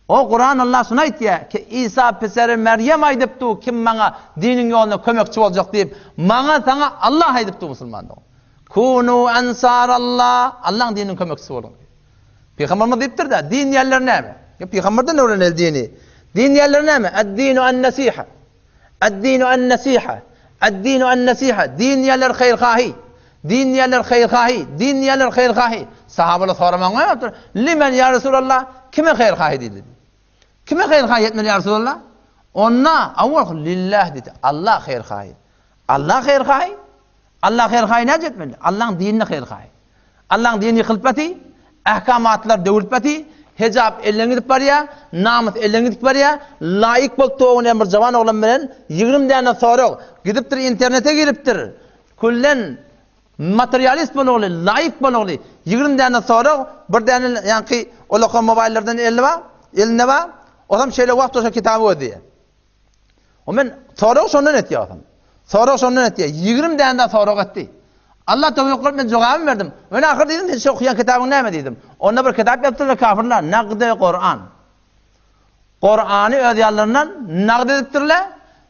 O Kur'an Allah şuna aytdı ki İsa peseri Meryem aydıptı kim bana dinin yoluna kömekçi olacak deyip bana sana Allah aydıptı musulmanda. Kunu ensarallah Allah'ın dininin kömekçisi olun. Peygamberimiz deyiptir de din yerleri ne mi? Ya Peygamberden öğrenil dini. Din yerleri ne mi? Ad-dinu en-nasiha. Ad-dinu en-nasiha. Ad-dinu en-nasiha. Din yerler hayırkahi. Din yerler hayırkahi. Din yerler hayırkahi. Sahabalar soraman ne yaptı? Limen ya Resulallah? Kime hayırkahi dedi. Kime hayırkahi etmeli ya Resulallah? Onna avval lillah dedi. Allah hayırkahi. Allah hayırkahi. Allah hayırkahi ne etmeli? Allah'ın dinine hayırkahi. Allah'ın dinini kılpati, ahkamatlar devulpati, hicab elden gidip var ya, namus elden gidip var ya, layık bulup oğun emir cavan oğlan bilen 20 tane soru gidiptir internete giriptir. Kullen materyalist bolugly, layık bolugly 20 tane soru bir tane yani olaka mobillerden eline var. Adam şöyle vaqt olsa kitabı ödüyor. O men soru sondan etiyor adam. Soru sondan etiyor. 20 tane soru etti. Allah tevfik kılıp men cevabını verdim. Ben ahir dedim hiç okuyan kitabın neyme dedim. Onda bir kitap yaptılar kafirler. Naqd-ı Kur'an. Kur'an'ı ödeyallarından naqd ediptirler.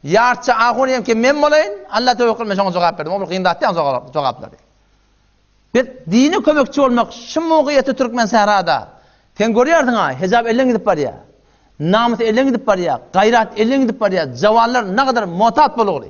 Yarça ağırıyım ki men bolayın. Allah tevfik kılıp men şuna cevap verdim. O bir kıyındatı yan cevapları. Bir dini kömekçi olmak şu muğiyeti Türkmen Sehra'da. Sen görüyordun ha. Hicab elden gidip var ya. Namus elden gidip var ya. Gayrat elden gidip var ya. Cavallar ne kadar mutat bolugly.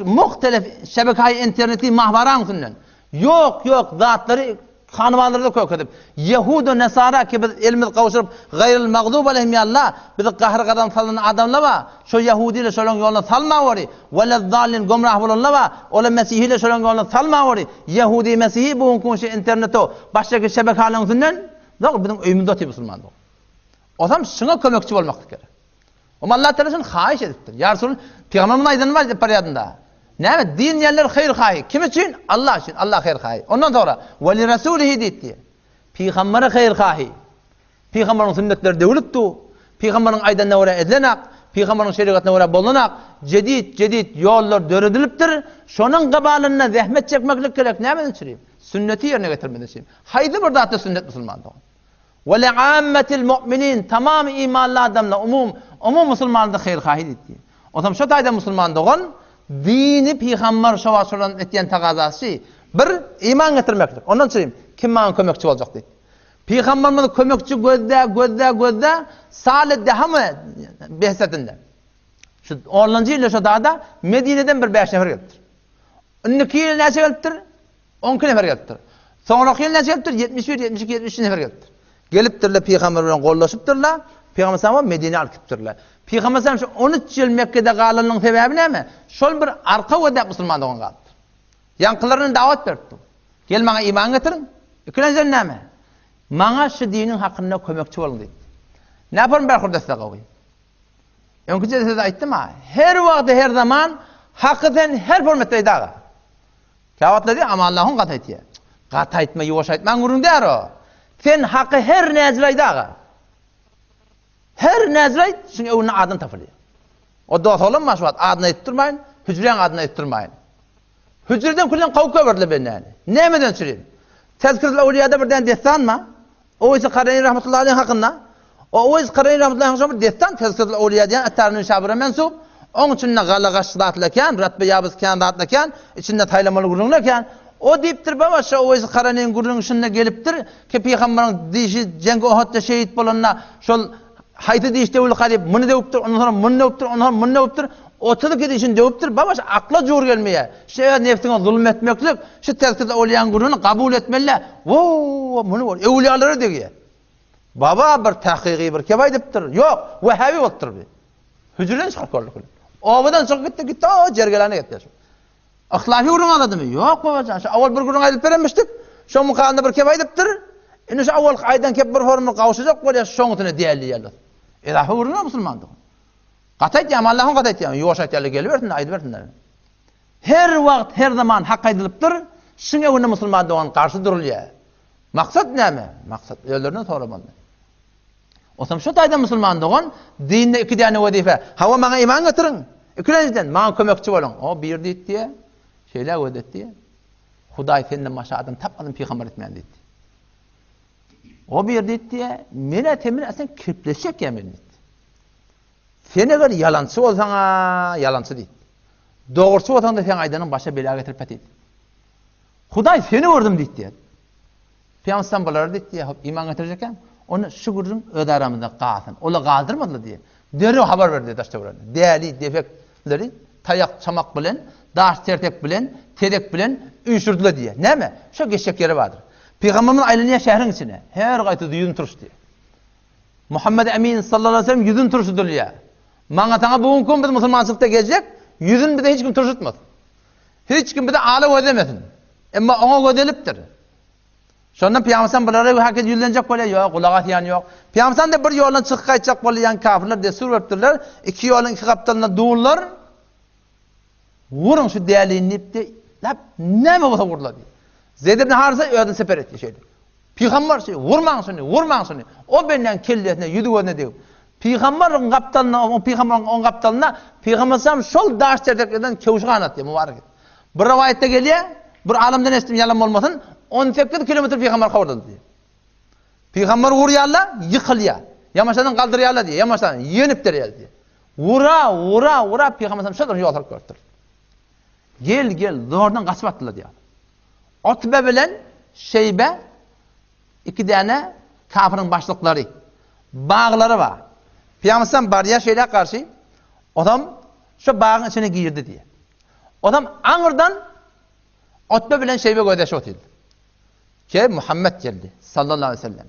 Muhtelif şebekayı interneti mahvaran sunnen. Yok zatları kanıvalarda köküdüp. Yahudu Nesara ki biz elimiz kavuşurup gayril mağdub aleyhim ya Allah. Bizi qahrqadan salan adamlar var. Şu Yahudiyle şolun yoluna salma vori. Vele zallin gumrah bulunlar var. Ola Mesihiyle şolun yoluna salma vori. Yahudi Mesihi bu kunşu interneto baştaki şebekalan sunnen. Doğru bizim öyümünde ötü musulman. O zaman şuna kömekçi olmak gerek. Ama Allah Teala'nın hayiş ediptir. Ya Resul Peygamber'in aydın var pariyadında. Ne? Din yerler hayır hayi. Kim için? Allah için. Allah hayır hayi. Ondan sonra veli Resulihi dedi. Peygamber'e hayır hayi. Peygamber'in sünnetleri devlettu. Peygamber'in aydınına uğra edilenak. Peygamber'in şeriatına uğra bolunak. Cedid yollar dörediliptir. Şonun qabalına zahmet çekmeklik gerek. Ne mi çireyim? Sünneti yerine getirmeden çireyim. Haydi burada hatta sünnet musulmandı. Ve le'ammetil mu'minin tamam imanlı adamla umum musulmanlığı hayır hayi dedi. O zaman şu tayda musulmanlığın dini Peygamber şavaşıran etken taqazası bir iman getirmektir. Ondan söyleyeyim kim bana kömekçi olacak dedi. Peygamberimiz kömekçi gözde Salih daha mı behsetinde. Şu 10. yılda şu dağda Medine'den bir 5 nefer geliptir. 12 yıl neçe geliptir? 12 nefer geliptir. Sonraki yıl neçe geliptir? 71, 72, 73 nefer geliptir. Geliptirler Peygamber bilen gollaşıptırlar. Peygamber sallallahu Medine alkıptırlar. Peygamber sallallahu 13 yıl Mekke'de qalının sebebi näme? Şol bir arka ödep musulmanlığın qaldı. Yankılarına davet berdi. Gel bana iman getirin. İkinci näme? Bana şu dinin hakkında kömekçi olun dedi. Ne yaparım ben hurdasına qoyayım? Önküce de size aytdım ha. Her vaqt her zaman hakikaten her hürmetli dağa. Kavatla dedi ama Allah'ın qataytiye. Qataytma yuvaş aytma ngurun der o. Sen hakkı her nezrayda dağa. Her nezray şimdi onun adını tafırıyor. O da olmaz şu adını ettirmeyin, hücrenin adını ettirmeyin. Hücreden kullan kavga verdi ben yani. Nemeden süreyim? Tezkirul Evliya'da birden destan mı? O ise Karani rahmetullahi aleyh hakkında. O ise Karani rahmetullahi aleyh hakkında destan Tezkirul Evliya'dan At-Tarnun Şabir'e mensup. Onun içinde galagaş dağıtılırken, ratbe yabız kan dağıtılırken, içinde taylamalı gurulurken o deyiptir baba şu o ise Karani'nin gurulun içinde geliptir ki Peygamber'in dişi cengi Uhud'da şehit bolanına şol haydi deyişte ul qalib bunu deyiptir ondan sonra bunu deyiptir ondan sonra bunu deyiptir Otılık edişin dövüptür. Babaş akla jor gelmeye. Şeye neftine zulüm etmeklik, şu tezkirde olayan gurunu kabul etmeli. Wow, bunu var. Evliyaları diye. Baba bir tahqiqi bir kebay diptir. Yok, Vehhabi boluptur bi. Hücreden çıkıp kolluk. Obadan çıkıp gitti, o jergelane gitti. Ahlafi gurun adamı. Yok babacan. Şu awal bir gurun ayılıp verenmiştik. Şu mukanında bir kebay diptir. Indi şu awal aydan kep bir formunu kavuşacak böyle soňutyny diýerli ýerler. Edahy gurun musulmandyk. Qatayt ýa Allah'ın qatayt ýa ýoşa ýerle gelibersin, aýdyp bersinler. Her wagt, her zaman hak aýdylypdyr. Şuňa güni musulman dogan garşy durulýar. Maksat näme? Maksat öýlerden soramandy. Osam şu taýda musulman dogan dinde iki däne wezife. Hawa maňa iman getirin. Ikinciden maňa kömekçi bolun. O bir diýdi. Şeýle ödetdi. Hudaý senden başga adam tapmadım peýgamber etmeýän diýdi. O bir diýdi. Mene temin asan kirpleşek ýa men diýdi. Sen eger yalançy bolsaň, yalançy diýdi. Dogurçy bolsaň da sen aýdanyň başa bela getirip etdi. Hudaý seni gördüm diýdi. Peýgamber bolar diýdi, iman getirjekän. Onu şu gurun öde aramızda qalsın. Ola qaldırmadılar diye. Derhal haber verdi daştavrany. Değerli defekleri tayak çamak bilen, daş tertek bilen, tedek bilen üýşürdiler diye. Näme? Şu geçek yeri vardır. Peygamberimiz aýlanyýar şähriň içine. Her gaýty ýüzün turşdy. Muhammed Emin sallallahu aleyhi ve sellem ýüzün turşdyr ya. Maňa taňa bugun gün biz musulmançylykda geljek, ýüzün bide hiç kim turşutmaz. Hiç kim bide ala ödemesin. Emma oňa ödelipdir. Şondan Peygamber bulary hakyt ýüzlenjek bolýar, ýok, gulagat ýan ýok. Peygamber de bir ýoldan çykyp gaýtjak bolýan kafirler de sur beripdirler. Iki ýolun iki gapdalyna duwurlar. Wurun şu däliň nipde, lap näme bolsa wurlar diýdi. Zeyd ibn Harisa öýden seper etdi şeýle. Peygamber şey, wurmaň şunu, wurmaň şunu. O benden kelletine, ýüdügüne diýip. Peygamberin gapdalyna, o peygamberin on gapdalyna, Peygamber sam şol daş terteklerden kewşgan atdy, mübarek. Bir rivayetde gelýär, bir alimden estim ýalan bolmasyn. 18 kilometr peygamber kavurdu diye. Peygamber vuruyalla yıkılya. Yamaçtan kaldırıyalla diye. Yamaçtan yenip deriyal diye. Vura peygamber şöyle yol alıp götür. Gel zordan kaçıp attılar diye. Utbe bilen Şeybe iki tane kafirin başlıkları. Bağları var. Peygamber bariya şeyle karşı adam şu bağın içine girdi diye. Adam anırdan Utbe bilen Şeybe gödeşi otildi. Ki Muhammed geldi sallallahu aleyhi ve sellem.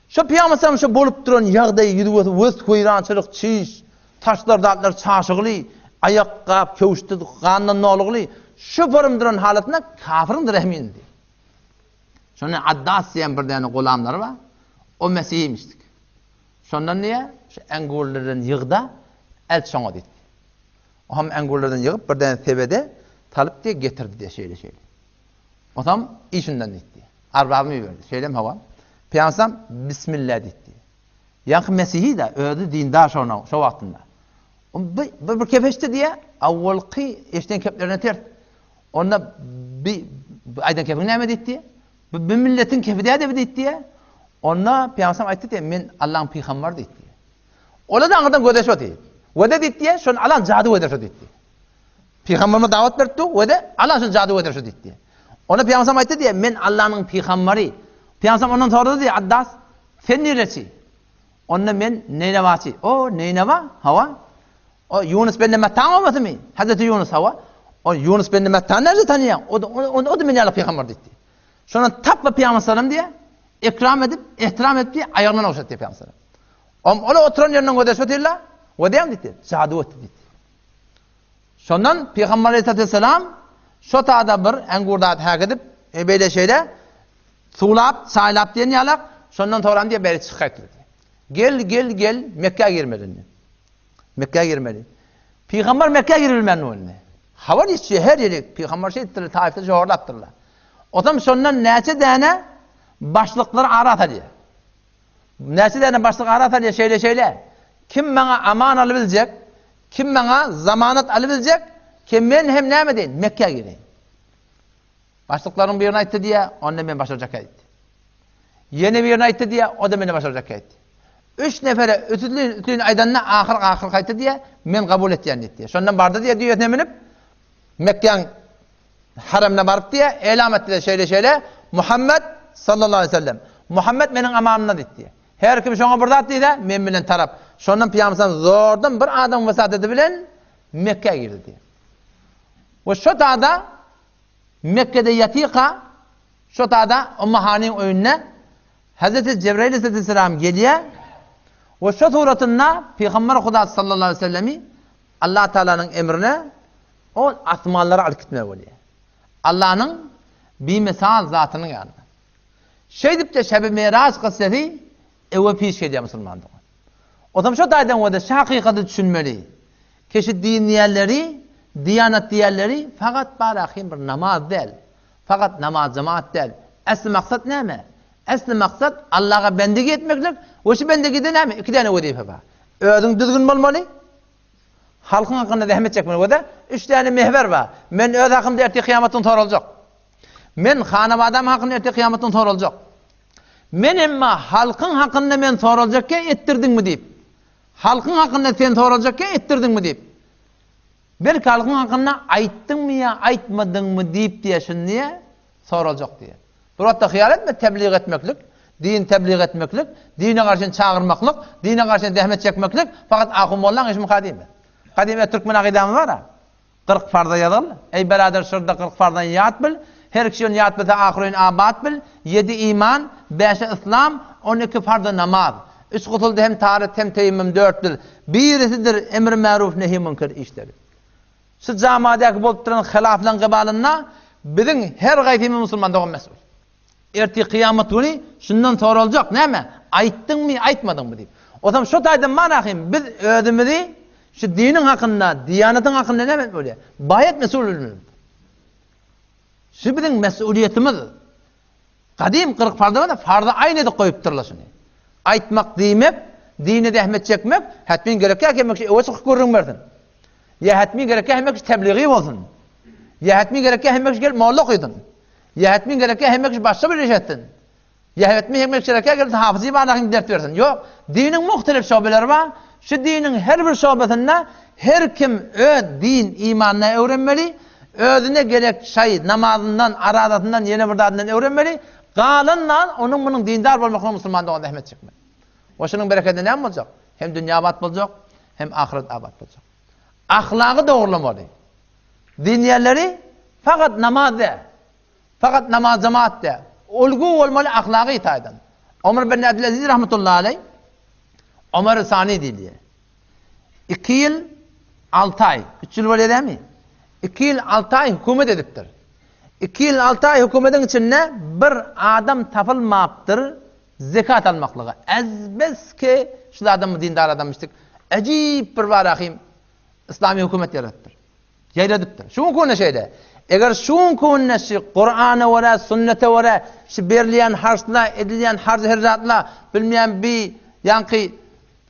Şu Peygamber şu bolup duran ýagdaý ýüdüwesi wöz koýrançylyk, çiş, taşlar dağlar çaşygly, ayakka köwüşdi, gandan nolugly. Şu borum duran halatyna kafirin rahmindi. Şonu Addas diýen bir däne gulamlary bar. O Mesihmişdik. Şondan niye? Şu engurlardan ýygda el şoňa diýdi. O hem engurlardan ýygyp bir däne sebede talyp diye getirdi diye şeýle. O tam işinden diýdi. Arbabımı verdi. Söyleyeyim hava. Peygamber Bismillah dedi. Yak Mesih'i de öldü dindar şu vaktinde. Bir kefeşti diye avvalki eşten keplerine tert. Onda bir aydan kefin ne dedi? Bir milletin kefi de dedi diye. Onda Peygamber aytti diye men Allah'ın peygamber dedi. Ola da andan gödeş oti. Ve dedi diye şun Allah'ın cadu eder dedi. Peygamberime davet verdi ve de Allah'ın cadu eder dedi. Ona Peygamber aytti diye men Allah'ın peygamberi. Peygamber ondan sordu diye Addas sen neresi? Onda men Neynevasi. O Neyneva hava. O Yunus ben Mettan olmadı mı? Hazreti Yunus hava. O Yunus ben Mettan nerede tanıyan? O da men Allah peygamber dedi. Sonra tapla Peygamber sallam diye ikram edip ihtiram etti ayağından okşattı Peygamber. Ola oturan yerinden ödeş ötüyorlar. Ödeyem dedi. Cadu etti dedi. Sondan Peygamber aleyhisselam şu taada bir engurdat hak edip böyle şeyle sulap, saylap diyen yalak sondan toran diye beri çıkaytlı. Gel Mekke'ye girmedin. Mekke'ye girmedi. Peygamber Mekke'ye girilmenin önüne. Hava içi her yeri Peygamber şeydir Taif'te zorlattırlar. O zaman sondan neçe tane başlıkları arat diye. Neçe tane başlık arat diye şeyle. Kim bana aman alabilecek? Kim bana zamanet alabilecek? Kim ben hem ne edeyim? Mekke'ye gireyim. Başlıkların birine aitti diye ondan ben başaracak etti. Yeni birine aitti diye o da beni başaracak etti. 3 nefere ötülüğün aydanına ahir kaydı diye men kabul ettiyen etti. Sondan bardı diye diyor eminip Mekke'nin haramına varıp diye elam etti de şeyle Muhammed sallallahu aleyhi ve sellem. Muhammed benim amanımdan etti. Her kim şuna burada attı da men bilen tarap. Sondan Peygamber zordan bir adam vasat edebilen Mekke'ye girdi diye. Ve şu dağda Mekke'de yatika şu dağda Ummahane'nin önüne Hazreti Cebrail Aleyhisselam geliyor ve şu suratında Peygamber Huda sallallahu aleyhi ve sellemi Allah Teala'nın emrine o asmanlara alıp gitmeye oluyor. Allah'ın bir misal zatının yanına. Şey deyip de Şeb-i Miraç kıssası eve piş ediyor Müslümanlar. O zaman şu daydan o da şu hakikati düşünmeli. Kişi diniyerleri, diyanet diyerleri fakat barakim bir namaz değil. Fakat namaz cemaat değil. Asli maksat ne mi? Asli maksat Allah'a bendigi etmeklik. O şu bendigi de ne mi? İki tane vazife var. Özün düzgün olmalı. Halkın hakkında zahmet çekmeli. O da üç tane mehver var. Men öz hakkımda erti kıyametin tor olacak. Men hanım hakkında erti kıyametin tor olacak. Men emma halkın hakkında men tor olacak ki ettirdin mi deyip. Halkın hakkında sen tor olacak ki ettirdin mi deyip. Belki halkın hakkında ayttın mı ya aytmadın mı deyip diye şun diye tor olacak diye. Burada hıyal etme tebliğ etmeklik. Din tebliğ etmeklik. Dine karşı çağırmaklık. Dine karşı zahmet çekmeklik. Fakat akum olan işim kadime. Kadime Türkmen akidamı var ha. 40 farda yazılı. Ey beraber şurada 40 fardan yat bil. Her kişinin yat bilse ahirin abat bil. 7 iman, 5 İslam, 12 farda namaz. 3 kutuldu hem tarih hem teyemmüm 4'dür. Birisidir emr-i maruf nehi münker işleri. Şu camiadaki bolup duran hilaflan gıbalına bizim her gayfimiz Müslümandan mesul. Erti kıyamet günü şundan sonra olacak ne mi? Ayttın mı, aytmadın mı deyip. O zaman şu taydan manahim biz ödümüzü şu dinin hakkında, diyanetin hakkında ne mi böyle? Bayet mesulümüz. Şu bizim mesuliyetimiz. Kadim 40 farda var da farda aynı da koyup durla şunu. Aytmak demek, dini de ahmet çekmek, hatmin gerekli kemek o çok görünmerdin. Ya hatmin gerekli hemek tebliği olsun. Ya hatmin gerekli hemek gel mollak edin. Ya hatmin gerekli hemek başka bir iş ettin. Ya hatmin hemek gerekli gel hafızı bana dert versin. Yok, dinin muhtelif şubeleri var. Şu dinin her bir şubesinde her kim din imanına öğrenmeli, özüne gerek şey namazından, aradatından, yeni birdatından öğrenmeli. Kalanla onun bunun dindar olmakla Müslümanlığa rahmet çekmeli. O şunun bereketi ne olacak? Hem dünya abat olacak, hem ahiret abat olacak. Ahlakı doğrulamalı. Diniyerleri fakat namaz de, fakat namaz cemaat de, olgu olmalı ahlakı itaiden. Ömer bin Abdülaziz rahmetullahi aleyh, Ömer-i Sani diliye. 2 yıl 6 ay, 3 yıl böyle değil mi? 2 yıl 6 ay hükümet ediptir. 2 yıl 6 ay hükümetin içinde bir adam tapılmaptır zekat almaklığa. Ezbez ki şu adamı dindar adammıştık. Acayip bir varahim İslami hükümet yarattır. Yayladıptır. Şun konu şeyde. Eğer şun konu şu Kur'an'a vara, sünnete vara, şu berliyen harçla, edilen harç herratla, bilmeyen bir yankı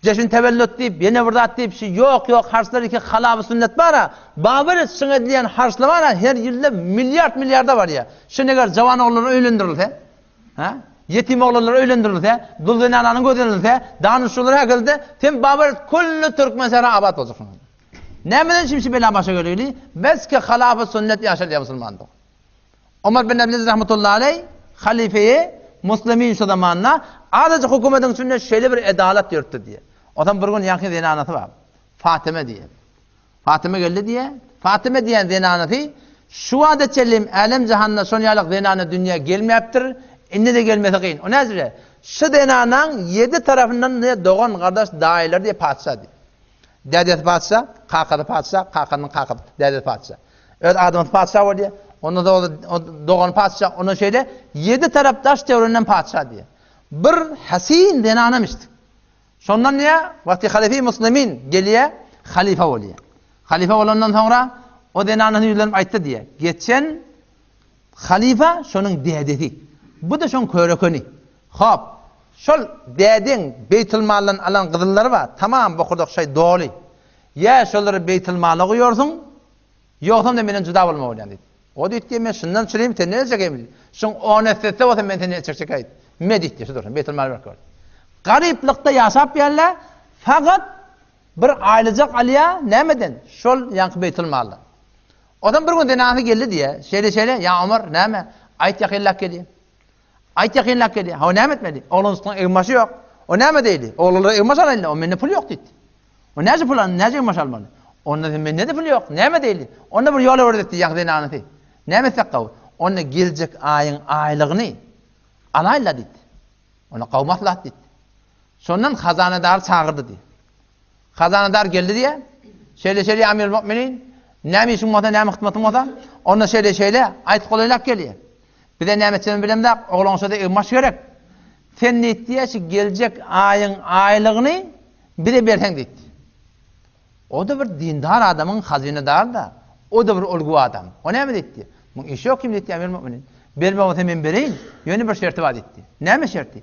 ceşin tevellüt deyip, yeni vurdat deyip, şu yok harçlar iki halabı sünnet var ha. Babır şun edilen harçlı var ha, her yılda milyarda var ya. Şu ne kadar cavan oğulları öylendirilir ha? Yetim oğulları öylendirilir, dul ananın göderilir, danışçuları hakıldı, tüm babır kullu Türkmen sera abat olacak. Nemeden şimdi bela başa geliyor? Beske halafı sünnet yaşar diye Müslümandı. Ömer bin Abdülaziz rahmetullahi aleyh halifeyi Müslümin şu zamanla adeta hükümetin sünnet şöyle bir adalet yürüttü diye. O zaman bir gün yakın zinanatı var. Fatime diye. Fatime geldi diye. Fatime diyen zinanatı şu adet çelim alem cehanna sonyalık zinanı dünya gelmeyaptır. İnne de gelmesi kıyın. O nezire? Şu zinanın 7 tarafından doğan kardeş dailer diye padişah diye. Dedet padişah, kakadı padişah, kakanın kakadı, dedet padişah. Evet adamın padişah var diye, onu da doğan padişah, onun şeyde 7 taraf taş devrenden padişah diye. Bir hasin denanamıştı. Sondan niye? Vakti halife-i Müslümin geliye, halife oluyor. Halife olandan sonra o denanını yüzlerim ayttı diye. Geçen halife şunun dedeti. Bu da şunun körökönü. Hop. Şol dedin Beytül Mal'dan alan kızılları var. Tamam bu kurduk şey doğru. Ya şolları Beytül Mal'a koyuyorsun. Yoksa da benim cüda olma olayan dedi. O dedi ki ben şundan çüreyim te ne çekeyim dedi. Şun o nefsette olsa ben te ne çekeyim. Me dedi şu dursun Beytül Mal bakıyor. Gariplikte yaşap yerler fakat bir ailecek aliya nemeden şol yankı Beytül Mal'dan. Odan bir gün denahı geldi diye. Şeyle ya Ömer neme? Ayet yakillak geliyor. Ayet yakillak geliyor. Ha o ne etmedi? Oğlunun üstüne evmaşı yok. O ne mi değildi? Oğulları evmaş alayla. O menne pul yok dedi. O nece pul alın? Nece evmaş almalı? Onda men ne de pul yok. Näme deyli? Onda bir ýol öwredipdi ýagdaýyny anlaty. Näme sakgaw? Onda geljek aýyň aýlygyny alayla diýdi. Ona gawmatlat diýdi. Şondan hazanadar çağırdı diýdi. Hazanadar geldi diye. Şeýle Amir Müminin näme işin bolsa, näme hyzmatym bolsa, onda şeýle aýtyp goýlap gelýär. Bir de näme etjegini bilemde, oglaňsa da egmaş gerek. Sen netdiýe şu geljek aýyň aýlygyny bir de berseň diýdi. O da bir dindar adamın hazinedar da. O da bir ulgu adam. O näme diýdi? Bu iş yok kim diýdi Amir Müminin. Berme bolsa men bereýin. Ýöne bir şerti bar diýdi. Näme şerti?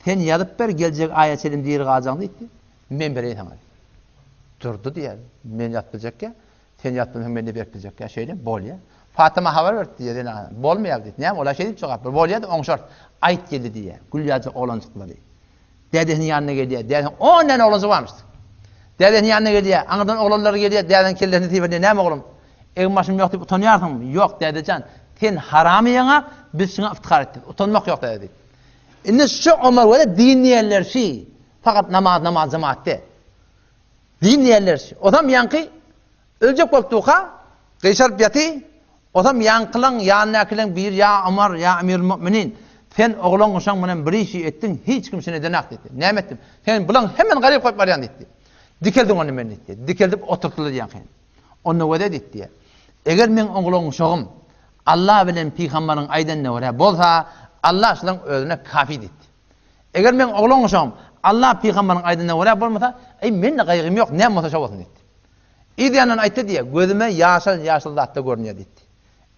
Sen ýazyp ber geljek aýa çelim diýir gajaň diýdi. Men bereýin sana. Durdu diýer. Men ýatdyjak ya. Sen ýatdyň men de berpijak ya şeýle bolýa. Fatıma haber verdi diýdi. Bolmaýar diýdi. Näme ola şey diýip çygar. Bolýa da oňşar aýt geldi diýe. Gülýazy oglançyklary. Dädesiniň ýanyna geldi. Däden 10 näne oglançy barmyş. Dädesiniň ýanyna geldi. Aňdan oglanlar geldi. Däden kellerini diýip näme oglum? Egmaşym ýok diýip utanýarsyňmy? Ýok dädejan. Sen haram ýaňa biz şuna iftikar etdik. Utanmak ýok dedi. Indi şu Ömer we din diýerler şi. Fakat namaz jemaatde. Din diýerler şi. Odam ýanky öljek bolupdyka, gysar ýaty. Odam ýankylaň ýanynakylaň bir ya Ömer ya Amir Müminin. Sen oglan goşaň menen bir işi etdiň, hiç kim seni denak dedi. Näme etdim? Sen bulan hemen garyp goýup barýan dedi. Dikeldiň onu men dedi. Dikeldip oturtdylar ýanky. Onu wede dedi. Eger men oglan goşagym Allah bilen Peygamberin aýdanna wara bolsa, Allah şulan özüne kafi dedi. Eger men oglan goşagym Allah Peygamberin aýdanna wara bolmasa, men gaýrym ýok, näme bolsa şo bolsun dedi. İdýanyň aýtdy diýe, gözüme ýaşyl zatda görünýär dedi.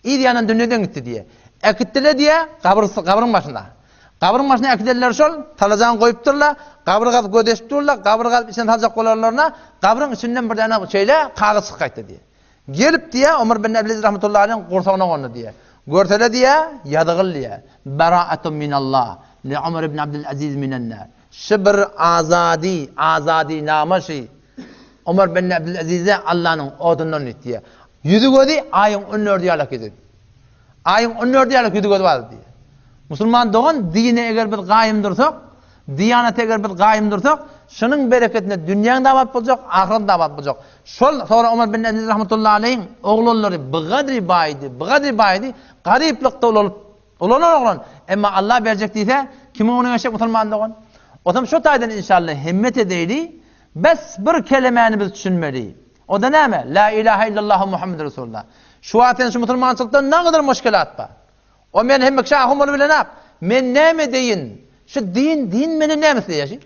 İdýanyň dünýeden gitdi diýe. Ekitdiler diye kabrın başında. Kabrın başına ekitdiler şol, talajany goýupdyrlar, kabrga gödeşipdirler, kabrga içine talajak bolarlarına, kabrın içinden bir dana şeýle kagys çykýdy diye. Gelip diye Ömer bin Abdülaziz rahmetullahi aleyh gorsagyna gonu diye. Görsele diye ýadygıl diye. Bara'atun minallah li Ömer ibn Abdülaziz minennar. Şibr azadi namaşy. Ömer bin Abdülaziz'e Allah'ın odundan diye. Yüzü gödi ayın 14 ýylak edi. Ayın 14 ýylak yüzü gödi vardı diye. Musulman doğan dine eger bir gaýym dursak, diyanat eger bir gaýym dursak, şunun bereketine dünýäň da abat boljak, ahiret da abat boljak. Şol sonra Ömer bin Abdülaziz rahmetullahi aleyh oglonlary bigadri baýdy, garyplykda olan. Emma Allah berjek diýse, kim onu ýaşap musulman doğan? Otam şu taýdan inşallah himmet edeyli, bes bir kelimeni biz düşünmeli. O da näme? La ilahe illallah Muhammedur Resulullah. Şu aten şu musulmançylykda ne kadar müşkilat bar. O men hem şahym onu bilenap. Men näme deyin? Şu din meni näme diýär?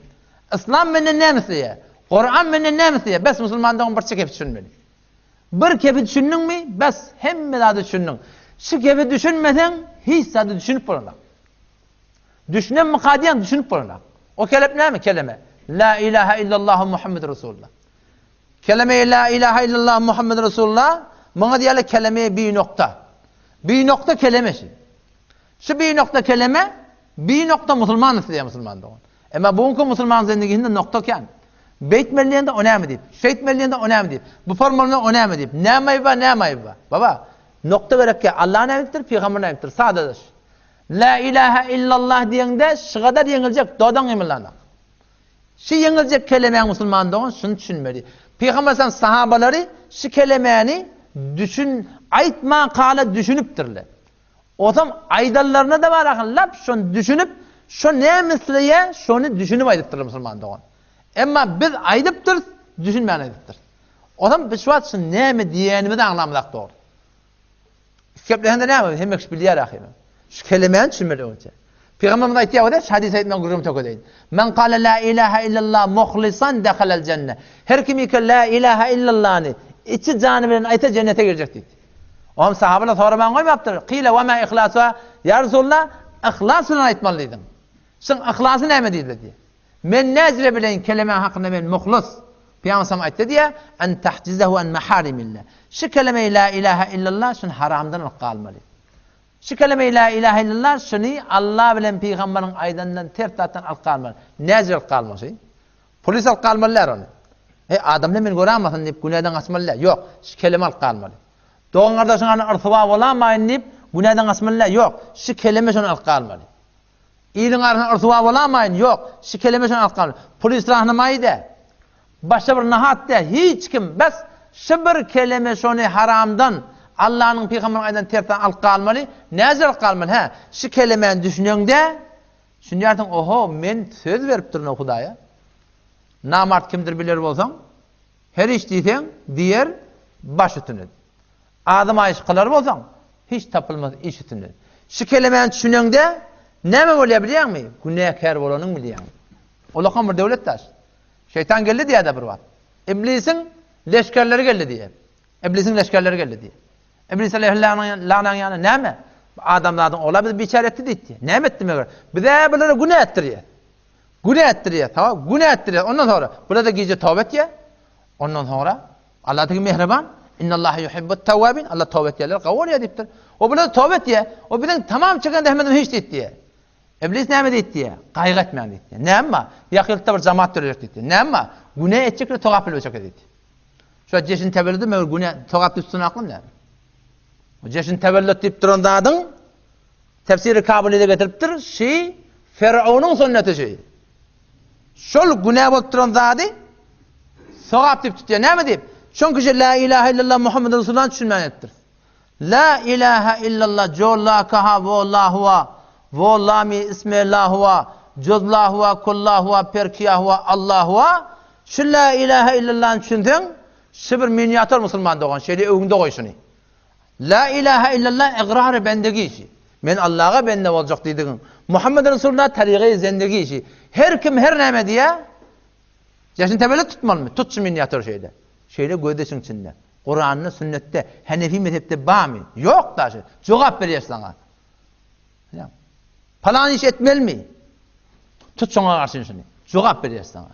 İslam meni näme diýär? Kur'an meni näme diýär? Bes musulmandan bir çekip düşünmeli. Bir kepi düşündüňmi? Bes hemme zady düşündüň. Şu kepi düşünmesen hiç zady düşünüp bolanlar. Düşünen mukadiyan düşünüp bolanlar. O kelime näme kelime? La ilahe illallah Muhammedur Resulullah. Kelime la ilahe illallah Muhammedur Resulullah. Bana diýerler kelime bir nokta. Bir nokta kelimesi. Şu bir nokta kelime, bir nokta musulman diýär musulman doğan. Ama buňky musulman zendiginde nokta kan. Beýtmelinde o näme diýip, şeýtmelinde o näme diýip, bu formalda o näme diýip, näme ba. Baba, nokta gerekki Allah nämedir, Peygamber nämedir, sadadyr. La ilahe illallah diýende şygada ýeňiljek dodan emilana. Şu ýeňiljek kelime musulman doğan şunu düşünmeli. Peygamberden sahabalary şu kelimeni aytma kala düşünüpdirler. Otam aydallarına da var akıllap şonu düşünüp şu ne misliye şonu düşünüp aydıptırlar musulman doğan. Ama biz aydıptır, düşünmeyen aydıptır. Otam biz şu atışın ne mi diyenimi de anlamadak doğru. İskeplerinde ne mi? Hem ekşi biliyar akıyım. Şu kelimeyen düşünmeli önce. Peygamber'in aytiya o da hadis ayetmen gurrum çok ödeyin. Men kâle la ilahe illallah muhlisan dekhalel cenne. Her kimi ki la ilahe illallah'ni içi canibinin ayta cennete girecek dedi. Oğlum sahabeler soraman koymaptır. Qile ve ma ihlasa ya Resulullah ihlasını aytmalıydın. Sen ihlası näme diýdi diye. Men nazire bilen kelime hakkında men muhlis. Peygamber aytdy diye en tahcizehu en maharimillah. Şu kelime la ilahe illallah şun haramdan qalmaly. Şu kelime la ilahe illallah şunu Allah bilen Peygamberin aydandan tertatdan alqalmaly. Nazir qalmasy. Polis alqalmalylar onu. Adamla men görämasyn diýip günäden açmalylar. Yok, şu kelime alqalmaly. Doğan kardeşine ırtıva olamayın deyip günahdan asmalla yok. Şu kelime şunu alqalmaly. İyiliğin arasına ırtıva olamayın yok. Şu kelime şunu alqalmaly. Polis rahnamayı da başka bir nahat da hiç kim bes şu bir kelime şonu haramdan Allah'ın peygamberinin aydan terten alıp kalmalı. Näze alıp kalmalı? Ha, şu kelimeyi düşünüňde şunýardyň, oho, men söz berip durýan Hudaýa. Namart kimdir biler bolsaň, her iş diýseň, diýer baş üstüne. Adam aýyş kılar bolsaň, hiç tapylmaz iş üstüne. Şu kelimeyi düşünüňde näme bolýar bilýärmi? Günäkär bolanyň bilýärmi? Olakan bir döwletdaş. Şeytan geldi diýär da bir wagt. İblisin leşkerleri geldi diýär. İblisin leşkerleri geldi diýär. İblis aleyhisselam'ın yani näme? Adamlardan ola biz biçare etdi diýdi. Näme etdi meger? Bize bulara günah etdirýär. Günah etdirýär, tamam? Günah etdirýär. Ondan sonra burada gece tövbe etýär. Ondan sonra Allah tegi mehriban. İnnallaha yuhibbut tawwabin. Allah tövbe etýärler, gawur edipdir. O burada tövbe etýär. O bilen tamam çykanda hemen hiç diýdi. İblis näme diýdi? Gaýga etmän diýdi. Näme? Ýakylda bir jamaat türerek diýdi. Näme? Günah etjekler togap bilmejek diýdi. Şu jeşin tebellidi meger günah togap üstüne aklym näme? O jeşin tebellid diýip duran zadyň tefsiri Kabulide getiripdir. Firavunun sünneti şey. Şol günah bolup duran zady togap diýip tutýar. Näme diýip? Çünkü la ilahe illallah Muhammedur Resulullah düşünmän etdir. La ilahe illallah jolla kaha wallahu wa wallami ismillahu wa jodlahu wa kullahu wa perkiyahu wa Allahu wa şu la ilahe illallah düşündüň, şu bir miniatür musulman dogan şeýle öňünde goýşuny. La ilahe illallah iqrar bendegi işi. Men Allah'a bende boljak diýdiň. Muhammed Resulullah tariqy zendegi işi. Her kim her näme diýär? Jeşin tebellid tutmalymy? Tutsun miniatür şeýle. Şeýle gödeşiň içinde. Kur'an'da, sünnette, Hanefi mezhepte bami. Yok da şey. Cevap berýär sana. Ya. Falan iş etmelmi? Tut şoňa garşy şunu. Cevap berýär sana.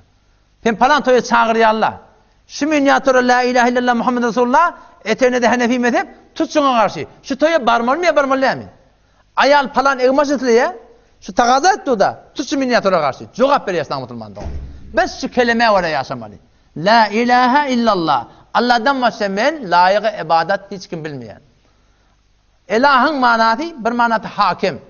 Ben falan toýa çagyrýarlar. Şu miniatür la ilahe illallah Muhammed Resulullah etene de Hanefi mezhep tut şoňa garşy. Şu toýa barmalymy, barmalýarmy? Ayal falan egmaş etliýär. Şu tagaza etdi da tut şu miniatüre garşy. Cevap berýär sana musulman dogan. Biz şu kelime wara ýaşamaly. La ilahe illallah. Allah'dan başka men layığı ibadet hiç kim bilmeyen. İlahın manatı bir manatı hakim.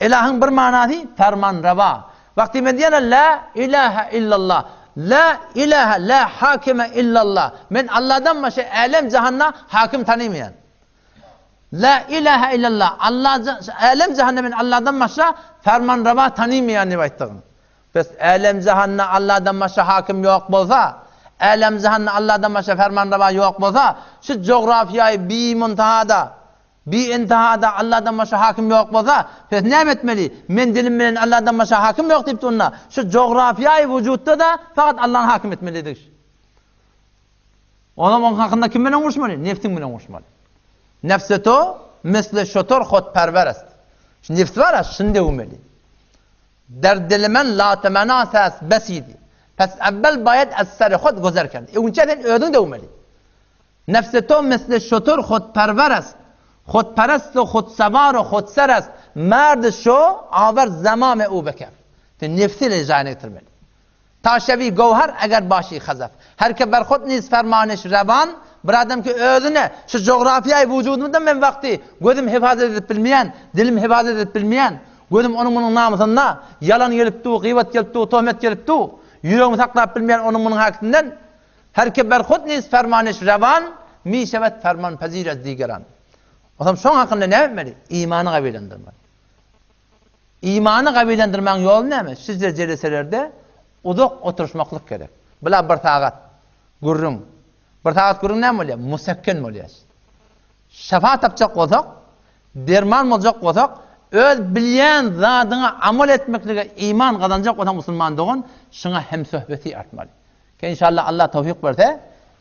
İlahın bir manatı ferman reva. Vakti men diyen la ilahe illallah. La ilahe la hakime illallah. Men Allah'dan başka alem cehennem hakim tanımayan. La ilahe illallah. Alem cehennemin Allah'dan başka ferman reva tanımayan rivayetlerin. Bes alem cehennem Allah'dan başka hakim yok bolsa, alem cehennem Allah'dan başka fermanrava yok bolsa, şu coğrafyayı bi intihada Allah'dan başka hakim yok bolsa, bes näme etmeli? Men dilim bilen Allah'dan başka hakim yok diýip turna. Şu coğrafyayı vücutta da fakat Allah'ın hakim etmelidir. Onun hakynda kim bilen uruşmaly? Nefsin bilen uruşmaly. Nefseto misli şotor hotperverest. Şu nefs var ya, şunde umeli. Derdilimen la temena ses besiydi. Pes evvel bayet es-seri khod gözerken. Öňçeden ödüň de umeli. Nefseto misli şotor hotperverest. Hotperest و خودسوار و خودسرست. مرد شو آور زمام او بکر. تو نفسی لجانه ترمeli. Taşevi gevher eğer başı khazaf. Her ke ber khod niz fermanış revan, biradem ki özüne şu coğrafyayı vücudumda men vakti gözüm hifazet edip bilmeyen, dilim hifazet edip bilmeyen, gözüm onun bunun namusunda yalan gelipdi, gıybet gelipdi, töhmet gelipdi. Yüreğimi saklap bilmeyen onun bunun hakkından her ke ber khod niz fermanış revan, mi şevet ferman pazir az digeran. O zaman şoň hakkında ne etmeli? İmanı gabilendirmek. İmanı gabilendirmeň ýoly näme? Sizler jeleselerde uzak oturuşmaklık gerek. Bila bir saat gurrun. Bir saat gurrun näme bolýar? Musakkin bolýar. Şefaat tapjak bolsak, derman boljak bolsak, öz bilýän zadyňa amal etmeklige iman gazanjak olan musulman dogan, şuna hem söhbeti artmaly. Ki inşallah Allah tawfik berse,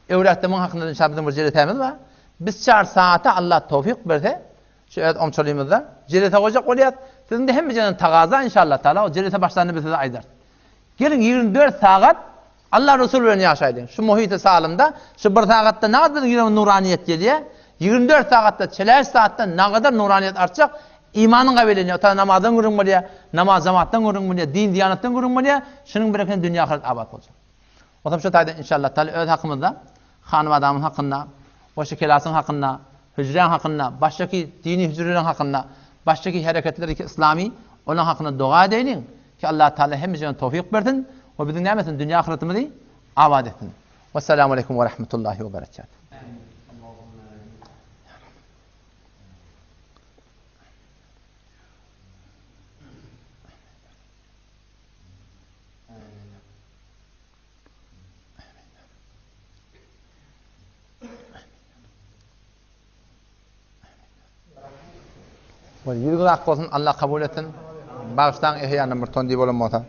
öwretimiň hakynda inşallah bir jeletemiz var. Biz 4 saate Allah tawfik berse, şu omçalymyzda jelete goýjak bolýar. Sizin de hem jenen tagaza inşallah taala o jelete başlandy bize aýdar. Gelin 24 saat Allah Resulü bilen yaşaydın. Şu muhit-i salimda, şu bir saatte ne kadar nuraniyet geliyor? 24 saatte, 4 saatte ne kadar nuraniyet artacak? İmanın kabiliğine, o namazdan gurun bolýar, namaz zamattan gurun bolýar, din diyanattan gurun bolýar, şunun birekden dünya ahiret abad bolacak. O zaman şu taýda inşallah taala öz hakkımızda, hanım adamın hakkında, o şekelasın hakkında, hücren hakkında, baştaki dini hücrelerin hakkında, baştaki hareketleri ki İslami, onun hakkında dua edeyin ki Allah Teala hemimize tawfik bersin ve bizim nämesin dünya ahiretimizi abad etsin. Vesselamu aleyküm ve rahmetullahi ve berekatuhu. Yüzü ak olsun, Allah kabul etsin. Bağıştan ihya numar 10 diye bolan mota.